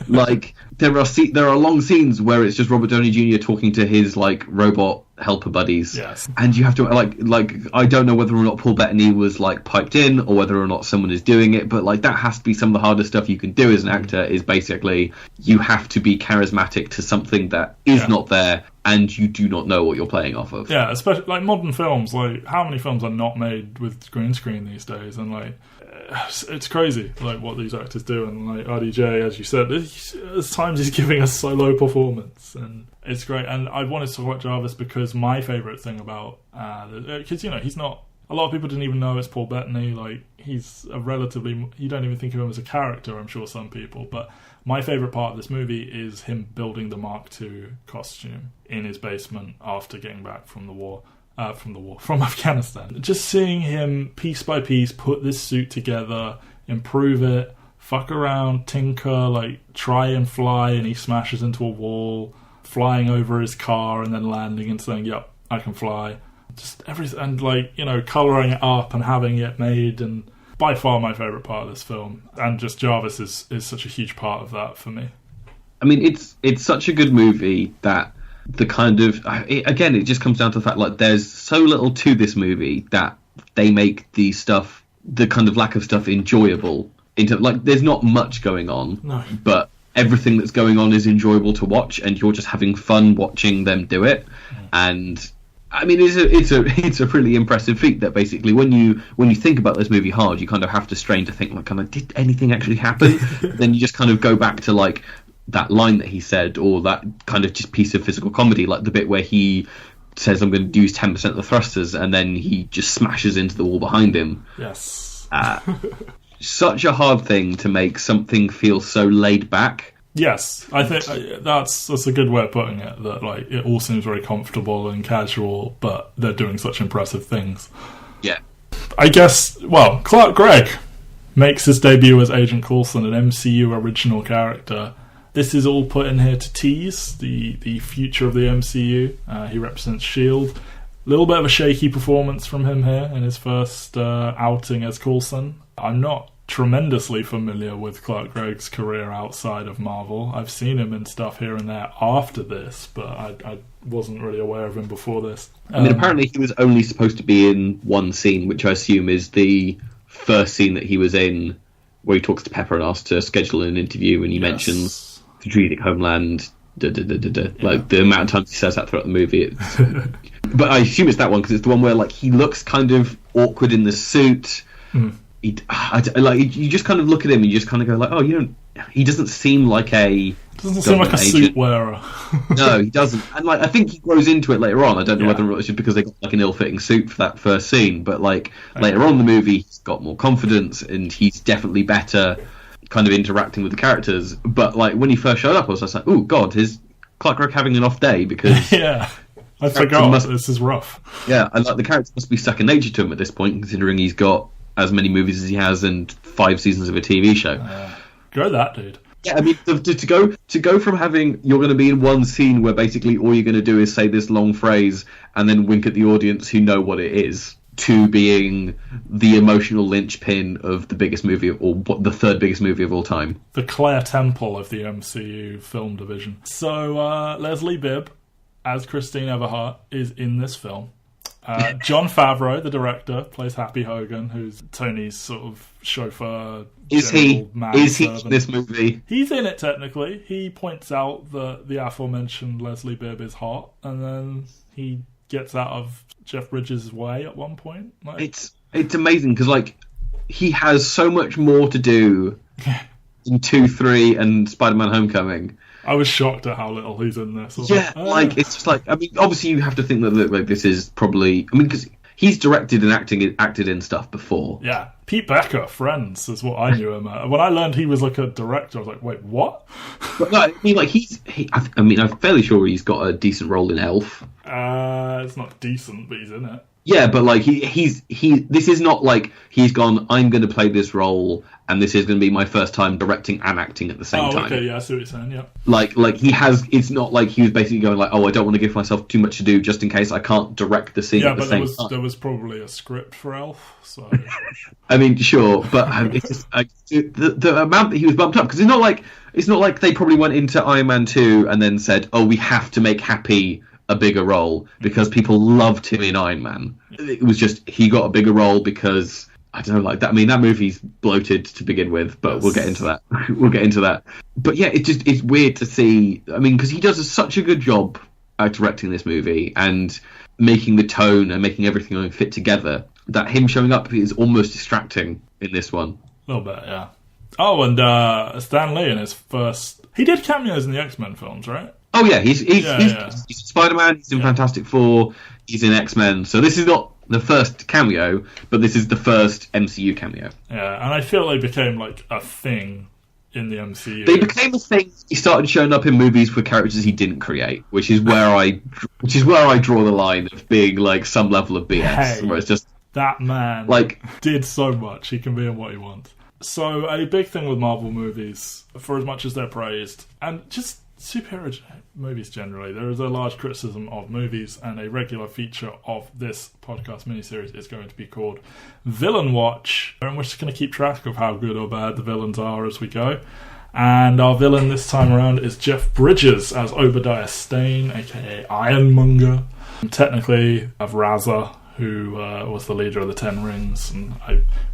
Like, there are long scenes where it's just Robert Downey Jr. talking to his like robot helper buddies. Yes. And you have to like I don't know whether or not Paul Bettany was like piped in or whether or not someone is doing it, but like that has to be some of the hardest stuff you can do as an actor. Is basically you have to be charismatic to something that is not there, and you do not know what you're playing off of. Yeah, especially like modern films. Like, how many films are not made with green screen these days? And like, it's crazy, like what these actors do. And like RDJ, as you said, at times he's giving a solo performance, and it's great. And I wanted to talk about Jarvis because my favourite thing about because he's not. A lot of people didn't even know it's Paul Bettany. Like, he's a relatively... You don't even think of him as a character, I'm sure some people. But my favourite part of this movie is him building the Mark II costume in his basement after getting back from Afghanistan. Just seeing him, piece by piece, put this suit together, improve it, fuck around, tinker, like, try and fly, and he smashes into a wall, flying over his car and then landing and saying, yep, I can fly. Just everything, and like, colouring it up and having it made, and by far my favourite part of this film. And just Jarvis is such a huge part of that for me. I mean, it's such a good movie that the kind of it just comes down to the fact like there's so little to this movie that they make the kind of lack of stuff enjoyable. Like, there's not much going on, no, but everything that's going on is enjoyable to watch, and you're just having fun watching them do it. And I mean, it's a really impressive feat that basically when you think about this movie hard, you kind of have to strain to think like, kind of, did anything actually happen? Then you just kind of go back to like that line that he said, or that kind of just piece of physical comedy, like the bit where he says, "I'm going to use 10% of the thrusters," and then he just smashes into the wall behind him. Yes. Such a hard thing to make something feel so laid back. Yes, I think that's a good way of putting it, that like it all seems very comfortable and casual, but they're doing such impressive things. Yeah. I guess, well, Clark Gregg makes his debut as Agent Coulson, an MCU original character. This is all put in here to tease the future of the MCU. He represents S.H.I.E.L.D. A little bit of a shaky performance from him here in his first outing as Coulson. I'm not tremendously familiar with Clark Gregg's career outside of Marvel. I've seen him in stuff here and there after this, but I wasn't really aware of him before this. I mean, apparently he was only supposed to be in one scene, which I assume is the first scene that he was in, where he talks to Pepper and asks to schedule an interview, and he mentions strategic homeland, like the amount of times he says that throughout the movie. But I assume it's that one, because it's the one where like he looks kind of awkward in the suit. You just kind of look at him and you just kind of go like, oh, he doesn't seem like a suit wearer. No, he doesn't. And like, I think he grows into it later on. I don't know whether it's just because they got like an ill-fitting suit for that first scene, but like later on in the movie, he's got more confidence and he's definitely better kind of interacting with the characters. But like when he first showed up, I was just like, oh god, is Clark Gregg having an off day? Because I forgot this is rough. Yeah, and like the character must be second nature to him at this point, considering he's got as many movies as he has and 5 seasons of a TV show. Go that, dude. Yeah, I mean, to go from having, you're going to be in one scene where basically all you're going to do is say this long phrase and then wink at the audience who know what it is, to being the emotional linchpin of the biggest movie the third biggest movie of all time. The Claire Temple of the MCU film division. So Leslie Bibb, as Christine Everhart, is in this film. Jon Favreau, the director, plays Happy Hogan, who's Tony's sort of chauffeur. Is he in this movie? He's in it technically. He points out that the aforementioned Leslie Bibb is hot, and then he gets out of Jeff Bridges' way at one point. Like, it's amazing because like he has so much more to do in 2, 3, and Spider-Man: Homecoming. I was shocked at how little he's in this. Like it's just like, I mean, obviously you have to think that like this is probably, I mean, because he's directed and acted in stuff before. Yeah, Pete Becker, Friends, is what I knew him at. When I learned he was like a director, I was like, wait, what? But no, I mean, like I'm fairly sure he's got a decent role in Elf. It's not decent, but he's in it. Yeah, but like he's this is not like he's gone, I'm going to play this role and this is going to be my first time directing and acting at the same time. Okay, yeah, I see what you're saying. Yeah. Like he has. It's not like he was basically going like, oh, I don't want to give myself too much to do just in case I can't direct the scene. Yeah, at the but same time. there was probably a script for Elf, so. I mean, sure, but it's just the amount that he was bumped up, because it's not like they probably went into Iron Man 2 and then said, oh, we have to make Happy a bigger role because people loved him in Iron Man. It was just he got a bigger role because I don't know, like that. I mean, that movie's bloated to begin with, but we'll get into that. We'll get into that. But yeah, it's weird to see. I mean, because he does such a good job at directing this movie and making the tone and making everything fit together, that him showing up is almost distracting in this one. A little bit, yeah. Oh, and Stan Lee in his first... He did cameos in the X-Men films, right? Oh, yeah. He's Spider-Man, he's in Fantastic Four, he's in X-Men. So this is not the first cameo, but this is the first MCU cameo. Yeah, and I feel they became, like, a thing in the MCU. They became a thing. He started showing up in movies for characters he didn't create, which is where I draw the line of being, like, some level of BS. Hey, where it's just... That man did so much. He can be in what he wants. So a big thing with Marvel movies, for as much as they're praised, and just superhero movies generally, there is a large criticism of movies, and a regular feature of this podcast miniseries is going to be called Villain Watch, and we're just going to keep track of how good or bad the villains are as we go. And our villain this time around is Jeff Bridges as Obadiah Stane, aka Ironmonger. Technically, of Raza, who was the leader of the Ten Rings. And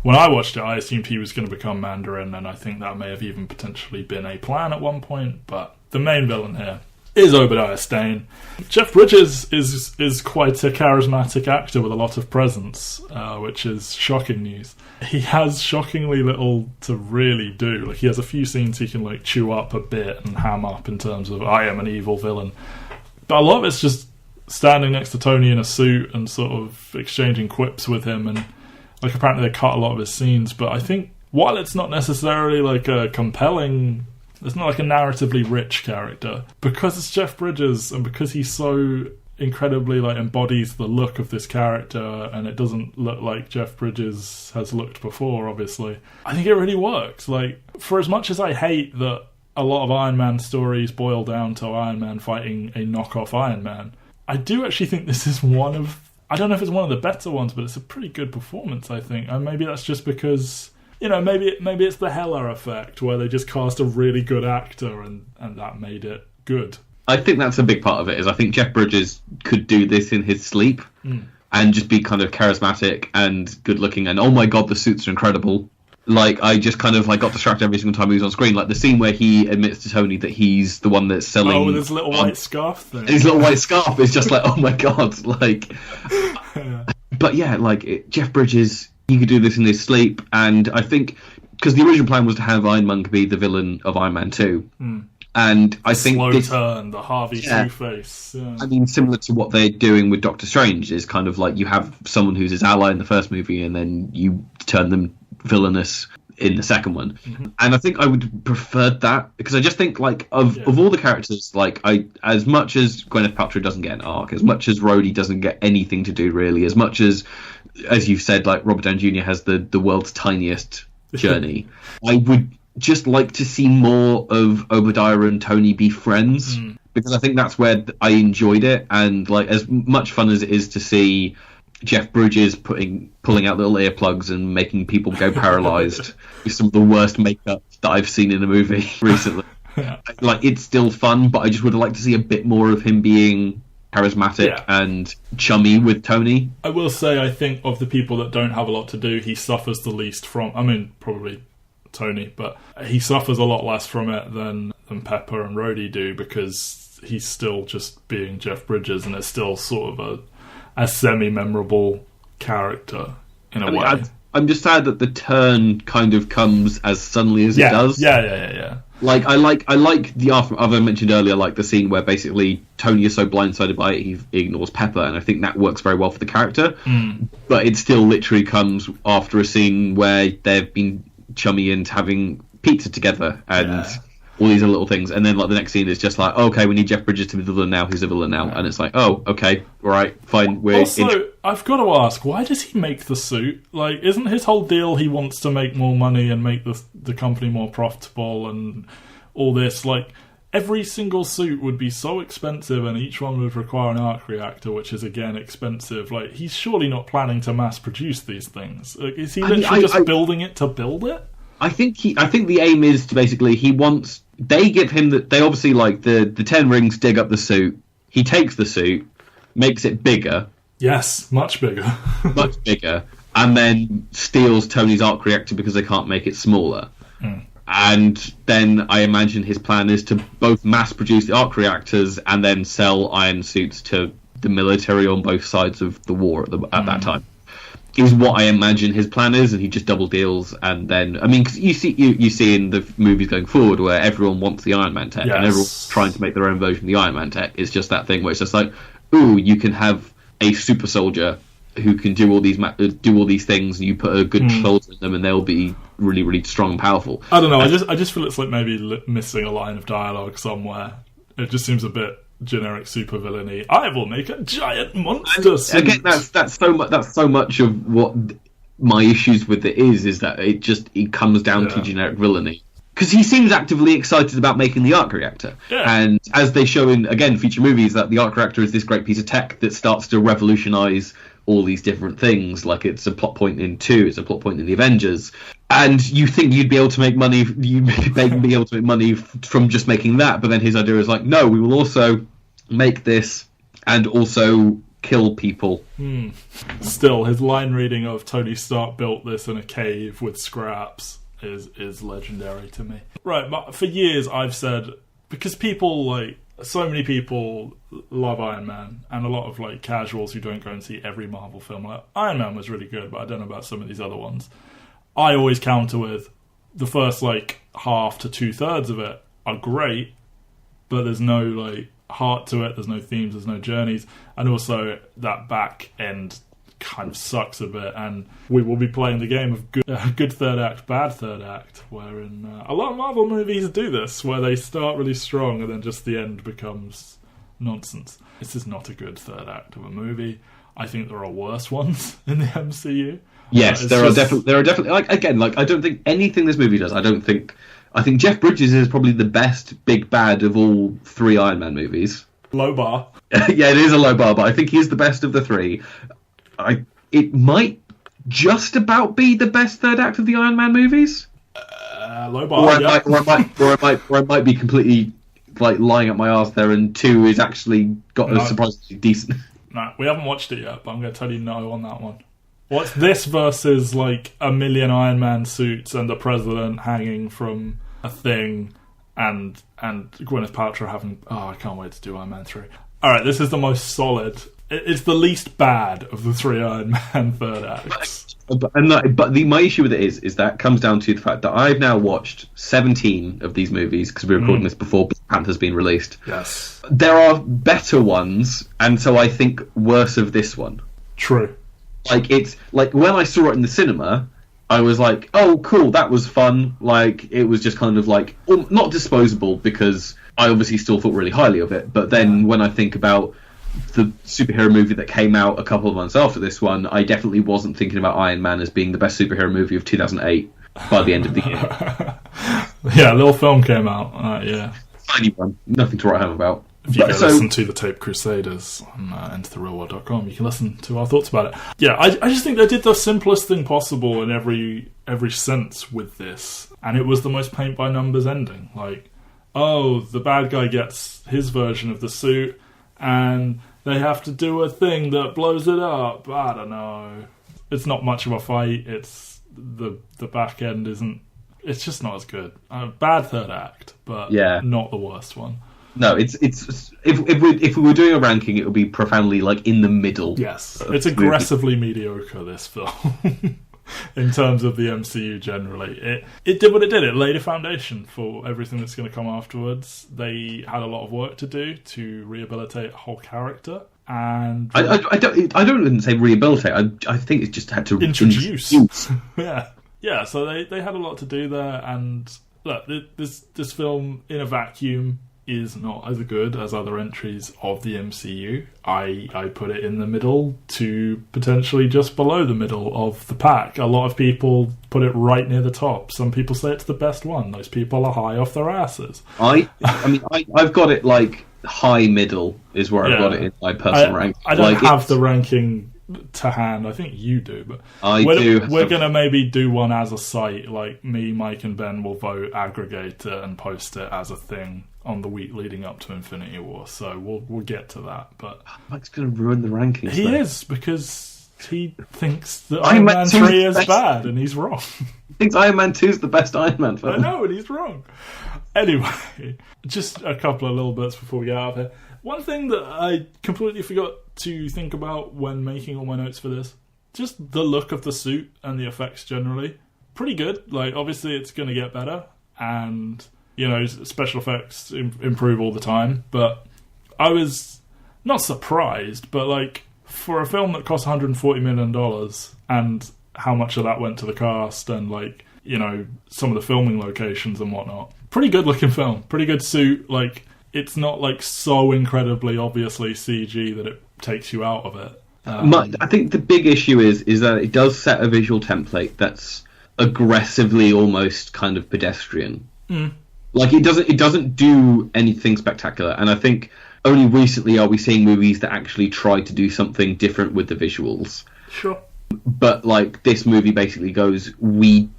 when I watched it, I assumed he was going to become Mandarin, and I think that may have even potentially been a plan at one point. But the main villain here is Obadiah Stane. Jeff Bridges is quite a charismatic actor with a lot of presence, which is shocking news. He has shockingly little to really do. Like, he has a few scenes he can like chew up a bit and ham up in terms of I am an evil villain. But a lot of it's just standing next to Tony in a suit and sort of exchanging quips with him, and like apparently they cut a lot of his scenes. But I think while it's not necessarily like a compelling, it's not like a narratively rich character, because it's Jeff Bridges and because he's so incredibly like embodies the look of this character, and it doesn't look like Jeff Bridges has looked before, obviously, I think it really works. Like, for as much as I hate that a lot of Iron Man stories boil down to Iron Man fighting a knockoff Iron Man, I do actually think this is one of... I don't know if it's one of the better ones, but it's a pretty good performance, I think. And maybe that's just because, you know, maybe it's the Heller effect, where they just cast a really good actor and that made it good. I think that's a big part of it, is I think Jeff Bridges could do this in his sleep and just be kind of charismatic and good-looking, and oh my god, the suits are incredible. Like, I just kind of like got distracted every single time he was on screen. Like the scene where he admits to Tony that he's the one that's selling. Oh, with his little white scarf thing. His little white scarf is just like, oh my god, like. But yeah, like Jeff Bridges, he could do this in his sleep, and I think because the original plan was to have Ironmonger be the villain of Iron Man 2. And I think slow turn, the Harvey Two-Face. Yeah. I mean, similar to what they're doing with Doctor Strange, is kind of like you have someone who's his ally in the first movie, and then you turn them villainous in the second one. And I think I would prefer that, because I just think like of all the characters, like as much as Gwyneth Paltrow doesn't get an arc, as much as Rhodey doesn't get anything to do really, as much as you've said, like Robert Downey Jr. has the world's tiniest journey, I would just like to see more of Obadiah and Tony be friends, because I think that's where I enjoyed it. And like, as much fun as it is to see Jeff Bridges pulling out little earplugs and making people go paralysed with some of the worst makeup that I've seen in a movie recently. Like, it's still fun, but I just would have liked to see a bit more of him being charismatic and chummy with Tony. I will say, I think of the people that don't have a lot to do, he suffers the least from. I mean, probably Tony, but he suffers a lot less from it than Pepper and Rhodey do, because he's still just being Jeff Bridges, and it's still sort of a semi-memorable character in a way. I'm just sad that the turn kind of comes as suddenly as it does. Yeah. Like, I like the aftermath. I mentioned earlier, like the scene where basically Tony is so blindsided by it, he ignores Pepper, and I think that works very well for the character. But it still literally comes after a scene where they've been chummy and having pizza together, and all these little things, and then like the next scene is just like, okay, we need Jeff Bridges to be the villain now. He's a villain now, and it's like, oh, okay, all right, fine. I've got to ask, why does he make the suit? Like, isn't his whole deal he wants to make more money and make the company more profitable and all this? Like, every single suit would be so expensive, and each one would require an arc reactor, which is again expensive. Like, he's surely not planning to mass produce these things. Like, is he literally just building it to build it? I think the aim is to basically they give him they obviously like the 10 rings dig up the suit. He takes the suit, makes it bigger. Yes, much bigger. Much bigger. And then steals Tony's arc reactor because they can't make it smaller. And then I imagine his plan is to both mass produce the arc reactors and then sell iron suits to the military on both sides of the war at that time. Is what I imagine his plan is, and he just double deals, and then because you see in the movies going forward where everyone wants the Iron Man tech, and everyone's trying to make their own version of the Iron Man tech. It's just that thing where it's just like, ooh, you can have a super soldier who can do all these things, and you put a good soldier in them, and they'll be really, really strong and powerful. I don't know. I just feel it's like maybe missing a line of dialogue somewhere. It just seems a bit generic super villainy. I will make a giant monster suit. Again, that's so much of what my issues with it is that it comes down to generic villainy. Because he seems actively excited about making the arc reactor. Yeah. And as they show in, again, future movies, that the arc reactor is this great piece of tech that starts to revolutionise all these different things. Like, it's a plot point in 2, it's a plot point in the Avengers. And you think you'd be able to make money, from just making that, but then his idea is like, no, we will also make this and also kill people. Still, his line reading of Tony Stark built this in a cave with scraps is legendary to me. Right, but for years I've said, because so many people love Iron Man, and a lot of casuals who don't go and see every Marvel film, Iron Man was really good, but I don't know about some of these other ones. I always counter with the first half to 2/3 of it are great, but there's no heart to it, there's no themes, there's no journeys, and also that back end kind of sucks a bit, and we will be playing the game of good third act, bad third act, wherein a lot of Marvel movies do this, where they start really strong and then just the end becomes nonsense. This is not a good third act of a movie. I think there are worse ones in the MCU. Yes, there are definitely I don't think anything this movie does. I think Jeff Bridges is probably the best big bad of all 3 Iron Man movies. Low bar. Yeah, it is a low bar, but I think he is the best of the 3. It might just about be the best third act of the Iron Man movies. Low bar, or I might be completely lying up my arse there, and 2 is actually got a surprisingly decent. No, we haven't watched it yet, but I'm going to tell you no on that one. What's this versus a million Iron Man suits and the president hanging from a thing, and Gwyneth Paltrow having... Oh, I can't wait to do Iron Man 3. Alright, this is the most solid. It's the least bad of the 3 Iron Man third acts. My issue with it is that comes down to the fact that I've now watched 17 of these movies, because we're recording this before Black Panther's been released. Yes. There are better ones, and so I think worse of this one. True. It's when I saw it in the cinema, I was like, oh, cool, that was fun. It was just kind of not disposable, because I obviously still thought really highly of it. But then when I think about the superhero movie that came out a couple of months after this one, I definitely wasn't thinking about Iron Man as being the best superhero movie of 2008 by the end of the year. Yeah, a little film came out. Yeah. Tiny one. Nothing to write home about. If you go listen to the Tape Crusaders on entertherealworld.com, you can listen to our thoughts about it. Yeah, I just think they did the simplest thing possible in every sense with this, and it was the most paint-by-numbers ending. The bad guy gets his version of the suit, and they have to do a thing that blows it up. I don't know. It's not much of a fight. It's the back end isn't... It's just not as good. Bad third act, but not the worst one. No, it's if we were doing a ranking, it would be profoundly in the middle. Yes, it's aggressively mediocre, this film, in terms of the MCU generally. It did what it did. It laid a foundation for everything that's going to come afterwards. They had a lot of work to do to rehabilitate a whole character, and I don't even say rehabilitate. I think it just had to introduce. Yeah. So they had a lot to do there, and look, this film in a vacuum is not as good as other entries of the MCU. I put it in the middle to potentially just below the middle of the pack. A lot of people put it right near the top. Some people say it's the best one. Those people are high off their asses. I've got it like high middle is where I've got it in my personal ranking. I don't have the ranking to hand. I think you do, but we're gonna maybe do one as a site. Like me, Mike, and Ben will vote, aggregate it, and post it as a thing on the week leading up to Infinity War. So we'll get to that. But Mike's gonna ruin the rankings. He is, because he thinks that Iron Man 3 is bad, and he's wrong. He thinks Iron Man 2 is the best Iron Man film. I know, and he's wrong. Anyway, just a couple of little bits before we get out of here. One thing that I completely forgot to think about when making all my notes for this, just the look of the suit and the effects generally. Pretty good. Like, obviously it's going to get better, and, you know, special effects improve all the time, but I was not surprised, but, like, for a film that cost $140 million, and how much of that went to the cast, and, like, you know, some of the filming locations and whatnot. Pretty good looking film. Pretty good suit. Like, it's not, like, so incredibly obviously CG that it takes you out of it. I think the big issue is that it does set a visual template that's aggressively almost kind of pedestrian. Like, it doesn't do anything spectacular, and I think only recently are we seeing movies that actually try to do something different with the visuals. Sure. But, like, this movie basically goes, we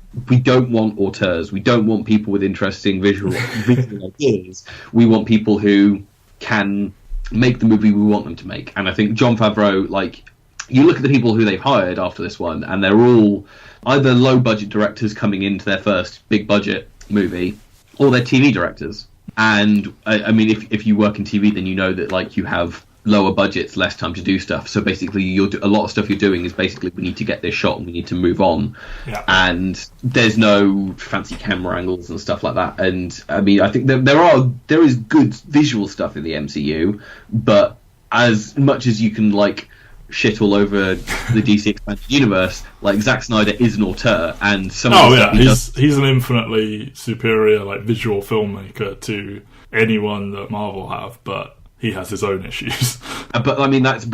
don't want auteurs. We don't want people with interesting visual ideas. We want people who can make the movie we want them to make. And I think Jon Favreau, like, you look at the people who they've hired after this one, and they're all either low-budget directors coming into their first big-budget movie, or they're TV directors. And, I mean, if you work in TV, then you know that, like, you have lower budgets, less time to do stuff. So basically, a lot of stuff you're doing is basically, we need to get this shot and we need to move on. Yeah. And there's no fancy camera angles and stuff like that. And I mean, I think there is good visual stuff in the MCU, but as much as you can, like, shit all over the DC expanded universe, like, Zack Snyder is an auteur, and he's an infinitely superior, like, visual filmmaker to anyone that Marvel have, but he has his own issues. But I mean, that's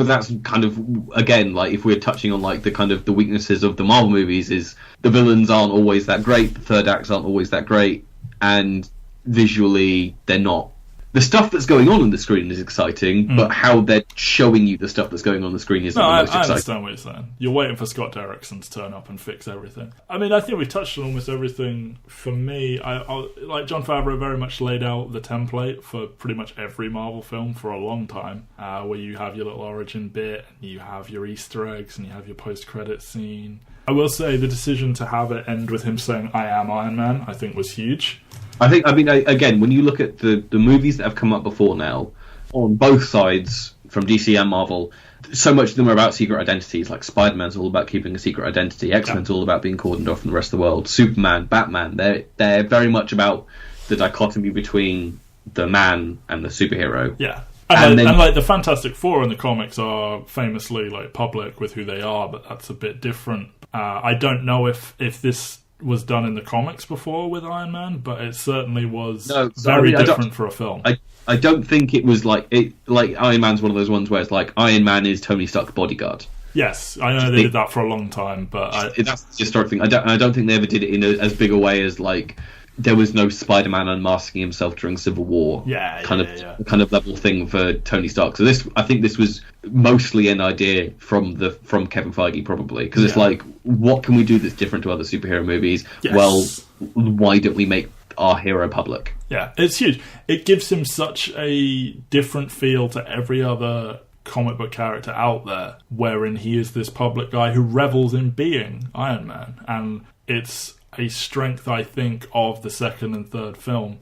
kind of, again, like, if we're touching on, like, the kind of the weaknesses of the Marvel movies, is the villains aren't always that great, the third acts aren't always that great, and visually they're not. The stuff that's going on the screen is exciting, but how they're showing you the stuff that's going on the screen isn't the most exciting. I understand what you're saying. You're waiting for Scott Derrickson to turn up and fix everything. I mean, I think we've touched on almost everything. For me, I like, Jon Favreau very much laid out the template for pretty much every Marvel film for a long time, where you have your little origin bit, and you have your Easter eggs, and you have your post-credit scene. I will say the decision to have it end with him saying, "I am Iron Man," I think was huge. I mean, again, when you look at the movies that have come up before now, on both sides, from DC and Marvel, so much of them are about secret identities. Like, Spider-Man's all about keeping a secret identity. X-Men's all about being cordoned off from the rest of the world. Superman, Batman, they're very much about the dichotomy between the man and the superhero. Yeah. And like the Fantastic Four in the comics are famously, like, public with who they are, but that's a bit different. I don't know if this was done in the comics before with Iron Man, but it certainly was different for a film. I don't think it was like Iron Man's one of those ones where it's like Iron Man is Tony Stark's bodyguard. Yes, I know they did that for a long time, but that's the historic thing. I don't think they ever did it in as big a way as, like, there was no Spider-Man unmasking himself during Civil War. Kind of level thing for Tony Stark. So I think this was mostly an idea from Kevin Feige, probably, because it's like, what can we do that's different to other superhero movies? Yes. Well, why don't we make our hero public? Yeah, it's huge. It gives him such a different feel to every other comic book character out there, wherein he is this public guy who revels in being Iron Man, and it's a strength, I think, of the second and third film,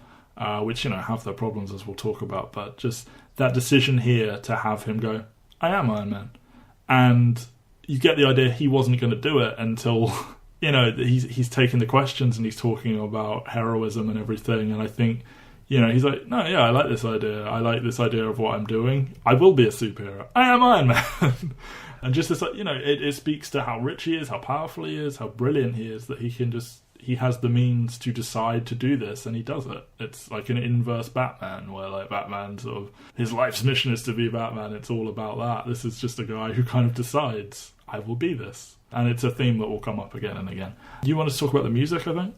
which, you know, have their problems, as we'll talk about, but just that decision here to have him go, "I am Iron Man," and you get the idea he wasn't going to do it until, you know, he's taking the questions and he's talking about heroism and everything, and I think, you know, he's like, "No, yeah, I like this idea. I like this idea of what I'm doing. I will be a superhero. I am Iron Man." And just this, you know, it speaks to how rich he is, how powerful he is, how brilliant he is, that he can just, he has the means to decide to do this, and he does it. It's like an inverse Batman, where like Batman sort of, his life's mission is to be Batman. It's all about that. This is just a guy who kind of decides, I will be this. And it's a theme that will come up again and again. You want to talk about the music, I think?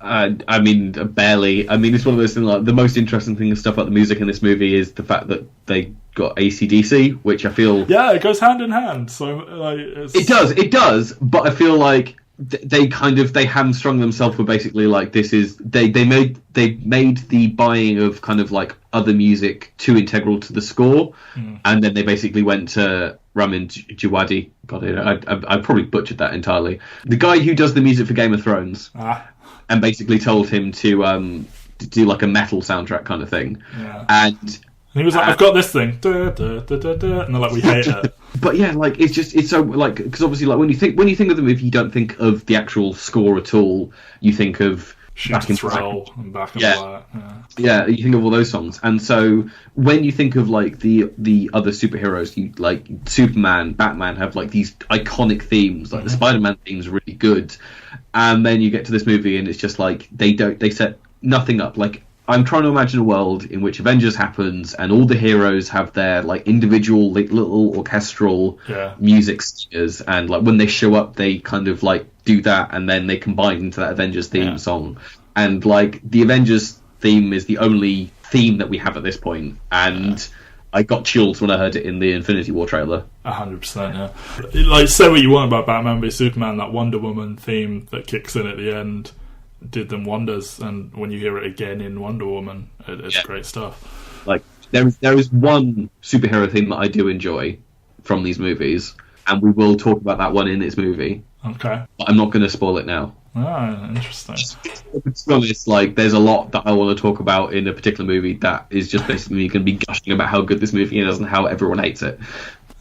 I mean, barely. I mean, it's one of those things, like, the most interesting thing and stuff about the music in this movie is the fact that they got AC/DC, which I feel... Yeah, it goes hand in hand. So like, It does, but I feel like they hamstrung themselves with basically like, this is... They made the buying of kind of like other music too integral to the score, and then they basically went to Ramin Djawadi. God, I probably butchered that entirely. The guy who does the music for Game of Thrones. And basically told him to do like a metal soundtrack kind of thing. Yeah. And he was like, I've got this thing. Da, da, da, da, da. And they're like, we hate it. But yeah, like, it's so, like, because obviously, like, when you think of the movie, you don't think of the actual score at all. You think of Back in Black and Back in Black. Yeah, you think of all those songs. And so when you think of like the other superheroes, you like Superman, Batman have like these iconic themes. Like the Spider-Man theme's really good. And then you get to this movie and it's just like they set nothing up. Like, I'm trying to imagine a world in which Avengers happens and all the heroes have their like individual like, little orchestral music singers, and like when they show up they kind of like do that and then they combine into that Avengers theme song. And like the Avengers theme is the only theme that we have at this point, and I got chills when I heard it in the Infinity War trailer. 100%, yeah. Like, say what you want about Batman v Superman, that Wonder Woman theme that kicks in at the end did them wonders, and when you hear it again in Wonder Woman, it's great stuff. Like, there is one superhero theme that I do enjoy from these movies, and we will talk about that one in this movie. Okay. But I'm not going to spoil it now. Ah, interesting. To be honest, like, there's a lot that I want to talk about in a particular movie that is just basically me going to be gushing about how good this movie is and how everyone hates it.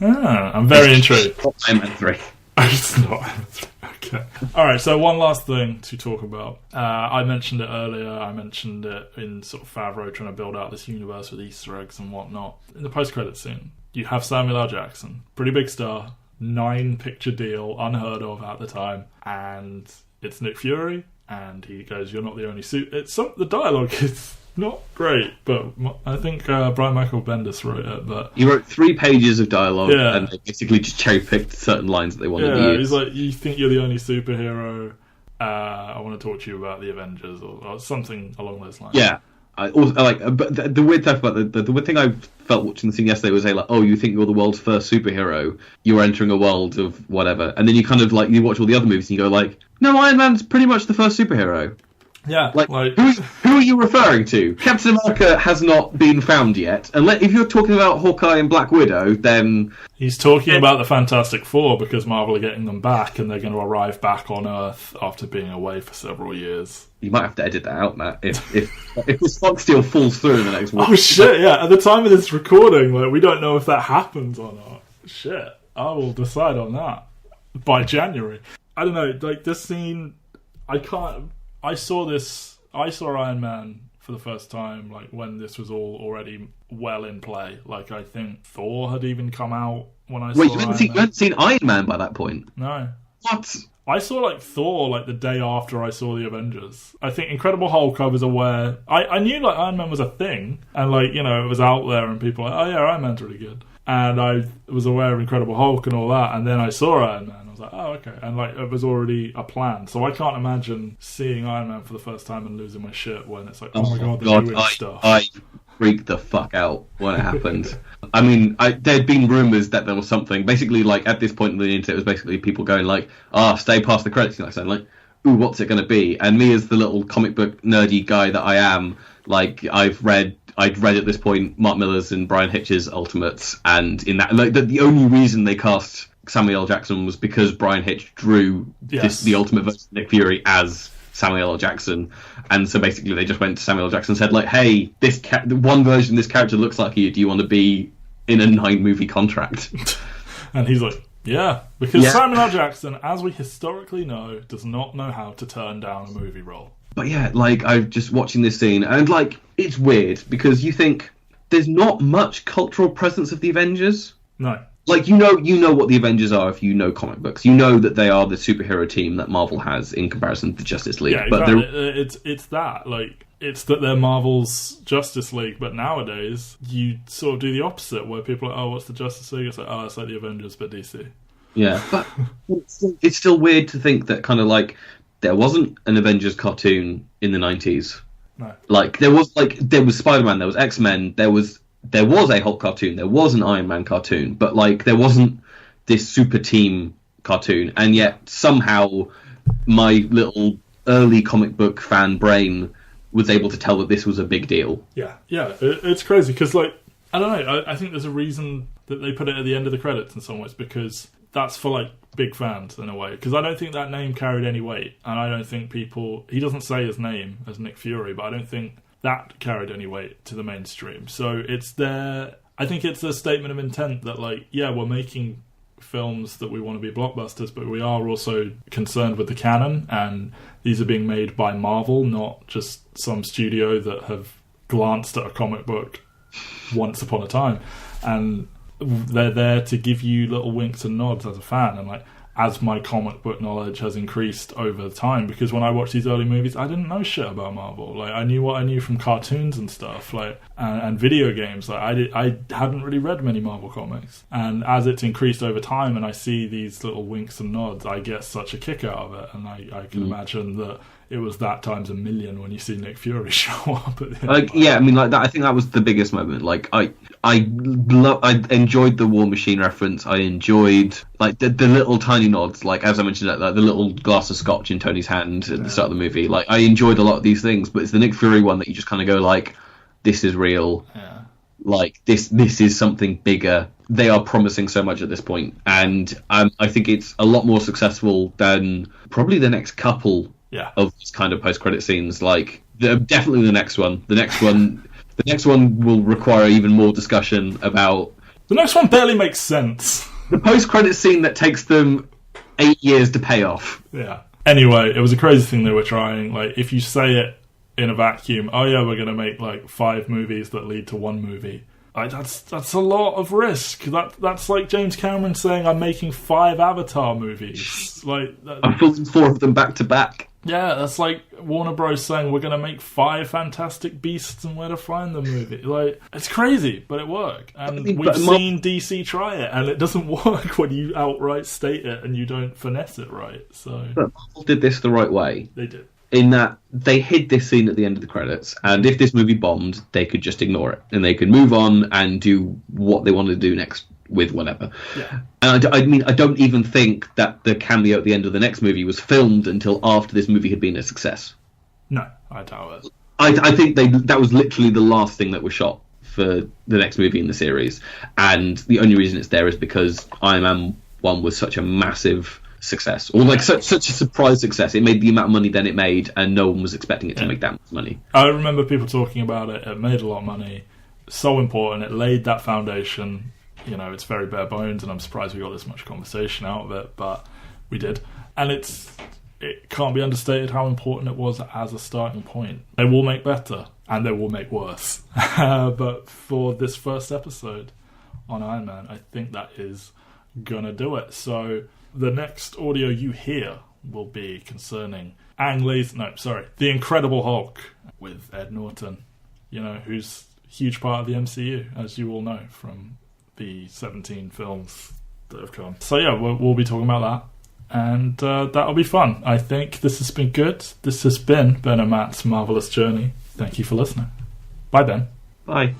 I'm very intrigued. Iron Man 3. It's not Iron Man 3. Okay. Alright, so one last thing to talk about. I mentioned it earlier. I mentioned it in sort of Favreau trying to build out this universe with Easter eggs and whatnot. In the post-credit scene, you have Samuel L. Jackson, pretty big star, 9-picture deal, unheard of at the time, and it's Nick Fury, and he goes, "You're not the only suit." The dialogue is not great, but I think Brian Michael Bendis wrote it. But he wrote 3 pages of dialogue, and they basically just cherry-picked certain lines that they wanted to use. He's like, "You think you're the only superhero? I want to talk to you about the Avengers," or something along those lines. Yeah. But the weird stuff about the weird thing I felt watching the scene yesterday was like, oh, you think you're the world's first superhero? You're entering a world of whatever, and then you kind of like you watch all the other movies and you go like, no, Iron Man's pretty much the first superhero. Yeah, like who are you referring to? Captain America has not been found yet, and if you're talking about Hawkeye and Black Widow, then he's talking about the Fantastic Four because Marvel are getting them back, and they're going to arrive back on Earth after being away for several years. You might have to edit that out, Matt. If this box deal falls through in the next week. Oh shit! Yeah, at the time of this recording, like we don't know if that happens or not. Shit, I will decide on that by January. I don't know. Like this scene, I saw Iron Man for the first time, like when this was all already well in play. Like I think Thor had even come out when I saw. Wait, you hadn't seen Iron Man by that point? No. What? I saw like Thor like the day after I saw the Avengers. I think Incredible Hulk I was aware. I knew like Iron Man was a thing, and like you know it was out there, and people were like, oh yeah, Iron Man's really good. And I was aware of Incredible Hulk and all that, and then I saw Iron Man. I was like, oh okay, and like it was already a plan. So I can't imagine seeing Iron Man for the first time and losing my shit when it's like, oh my god, they're doing stuff. I freaked the fuck out when it happened. I mean, there'd been rumours that there was something. Basically, like, at this point in the internet, it was basically people going, like, stay past the credits. And I like, ooh, what's it going to be? And me as the little comic book nerdy guy that I am, like, I'd read at this point Mark Millar's and Brian Hitch's Ultimates. And in that, like, the only reason they cast Samuel L. Jackson was because Brian Hitch drew the Ultimate version of Nick Fury as Samuel L. Jackson, and so basically they just went to Samuel L. Jackson and said like, hey, one version of this character looks like you, do you want to be in a 9-movie contract? And he's like, yeah, because Samuel L. Jackson, as we historically know, does not know how to turn down a movie role. But yeah, like, I'm just watching this scene and like, it's weird because you think there's not much cultural presence of the Avengers. No. Like, you know what the Avengers are if you know comic books. You know that they are the superhero team that Marvel has in comparison to Justice League. Yeah, But exactly. It's that, like, it's that they're Marvel's Justice League, but nowadays you sort of do the opposite, where people are like, oh, what's the Justice League? It's like, oh, it's like the Avengers, but DC. Yeah, but it's still weird to think that kind of like there wasn't an Avengers cartoon in the 90s. No. Like there was Spider-Man, there was X-Men, there was a Hulk cartoon, there was an Iron Man cartoon, but like there wasn't this super team cartoon, and yet somehow my little early comic book fan brain was able to tell that this was a big deal. Yeah, it's crazy because, like, I don't know, I think there's a reason that they put it at the end of the credits in some ways, because that's for, like, big fans in a way, because I don't think that name carried any weight, and I don't think he doesn't say his name as Nick Fury, but I don't think that carried any weight to the mainstream. So I think it's a statement of intent that, like, yeah, we're making films that we want to be blockbusters, but we are also concerned with the canon, and these are being made by Marvel, not just some studio that have glanced at a comic book once upon a time, and they're there to give you little winks and nods as a fan. And like, as my comic book knowledge has increased over time, because when I watched these early movies, I didn't know shit about Marvel. Like, I knew what I knew from cartoons and stuff, like, and video games. Like, I hadn't really read many Marvel comics, and as it's increased over time, and I see these little winks and nods, I get such a kick out of it. And I can imagine that it was that times a million when you see Nick Fury show up at the end. Like, yeah, I mean, like that. I think that was the biggest moment. Like, I enjoyed the War Machine reference. I enjoyed like the little tiny nods, like as I mentioned, like the little glass of scotch in Tony's hand at the start of the movie. Like, I enjoyed a lot of these things, but it's the Nick Fury one that you just kind of go like, this is real. Yeah. Like this is something bigger. They are promising so much at this point, and I think it's a lot more successful than probably the next couple of these kind of post-credit scenes. Like, definitely the next one. The next one will require even more discussion about. The next one barely makes sense. The post-credit scene that takes them 8 years to pay off. Yeah. Anyway, it was a crazy thing they were trying. Like, if you say it in a vacuum, oh yeah, we're going to make like 5 movies that lead to one movie. Like, that's a lot of risk. That's like James Cameron saying, I'm making 5 Avatar movies. Like, I'm filming 4 of them back to back. Yeah, that's like Warner Bros. Saying we're going to make 5 Fantastic Beasts and Where to Find Them movie. Like, it's crazy, but it worked. And we've seen DC try it, and it doesn't work when you outright state it and you don't finesse it right. So, but Marvel did this the right way. They did. In that they hid this scene at the end of the credits, and if this movie bombed, they could just ignore it, and they could move on and do what they wanted to do next with whatever. Yeah. And I mean, I don't even think that the cameo at the end of the next movie was filmed until after this movie had been a success. No, I doubt it. I think that was literally the last thing that was shot for the next movie in the series, and the only reason it's there is because Iron Man 1 was such a massive success, or like such a surprise success. It made the amount of money that it made, and no one was expecting it to make that much money. I remember people talking about it. It made a lot of money. So important. It laid that foundation. You know, it's very bare bones, and I'm surprised we got this much conversation out of it, but we did. And it can't be understated how important it was as a starting point. They will make better, and they will make worse. But for this first episode on Iron Man, I think that is gonna do it. So the next audio you hear will be concerning The Incredible Hulk with Ed Norton, you know, who's a huge part of the MCU, as you all know from the 17 films that have come. So yeah, we'll be talking about that, and that'll be fun. I think this has been good. This has been Ben and Matt's Marvellous Journey. Thank you for listening. Bye, Ben. Bye.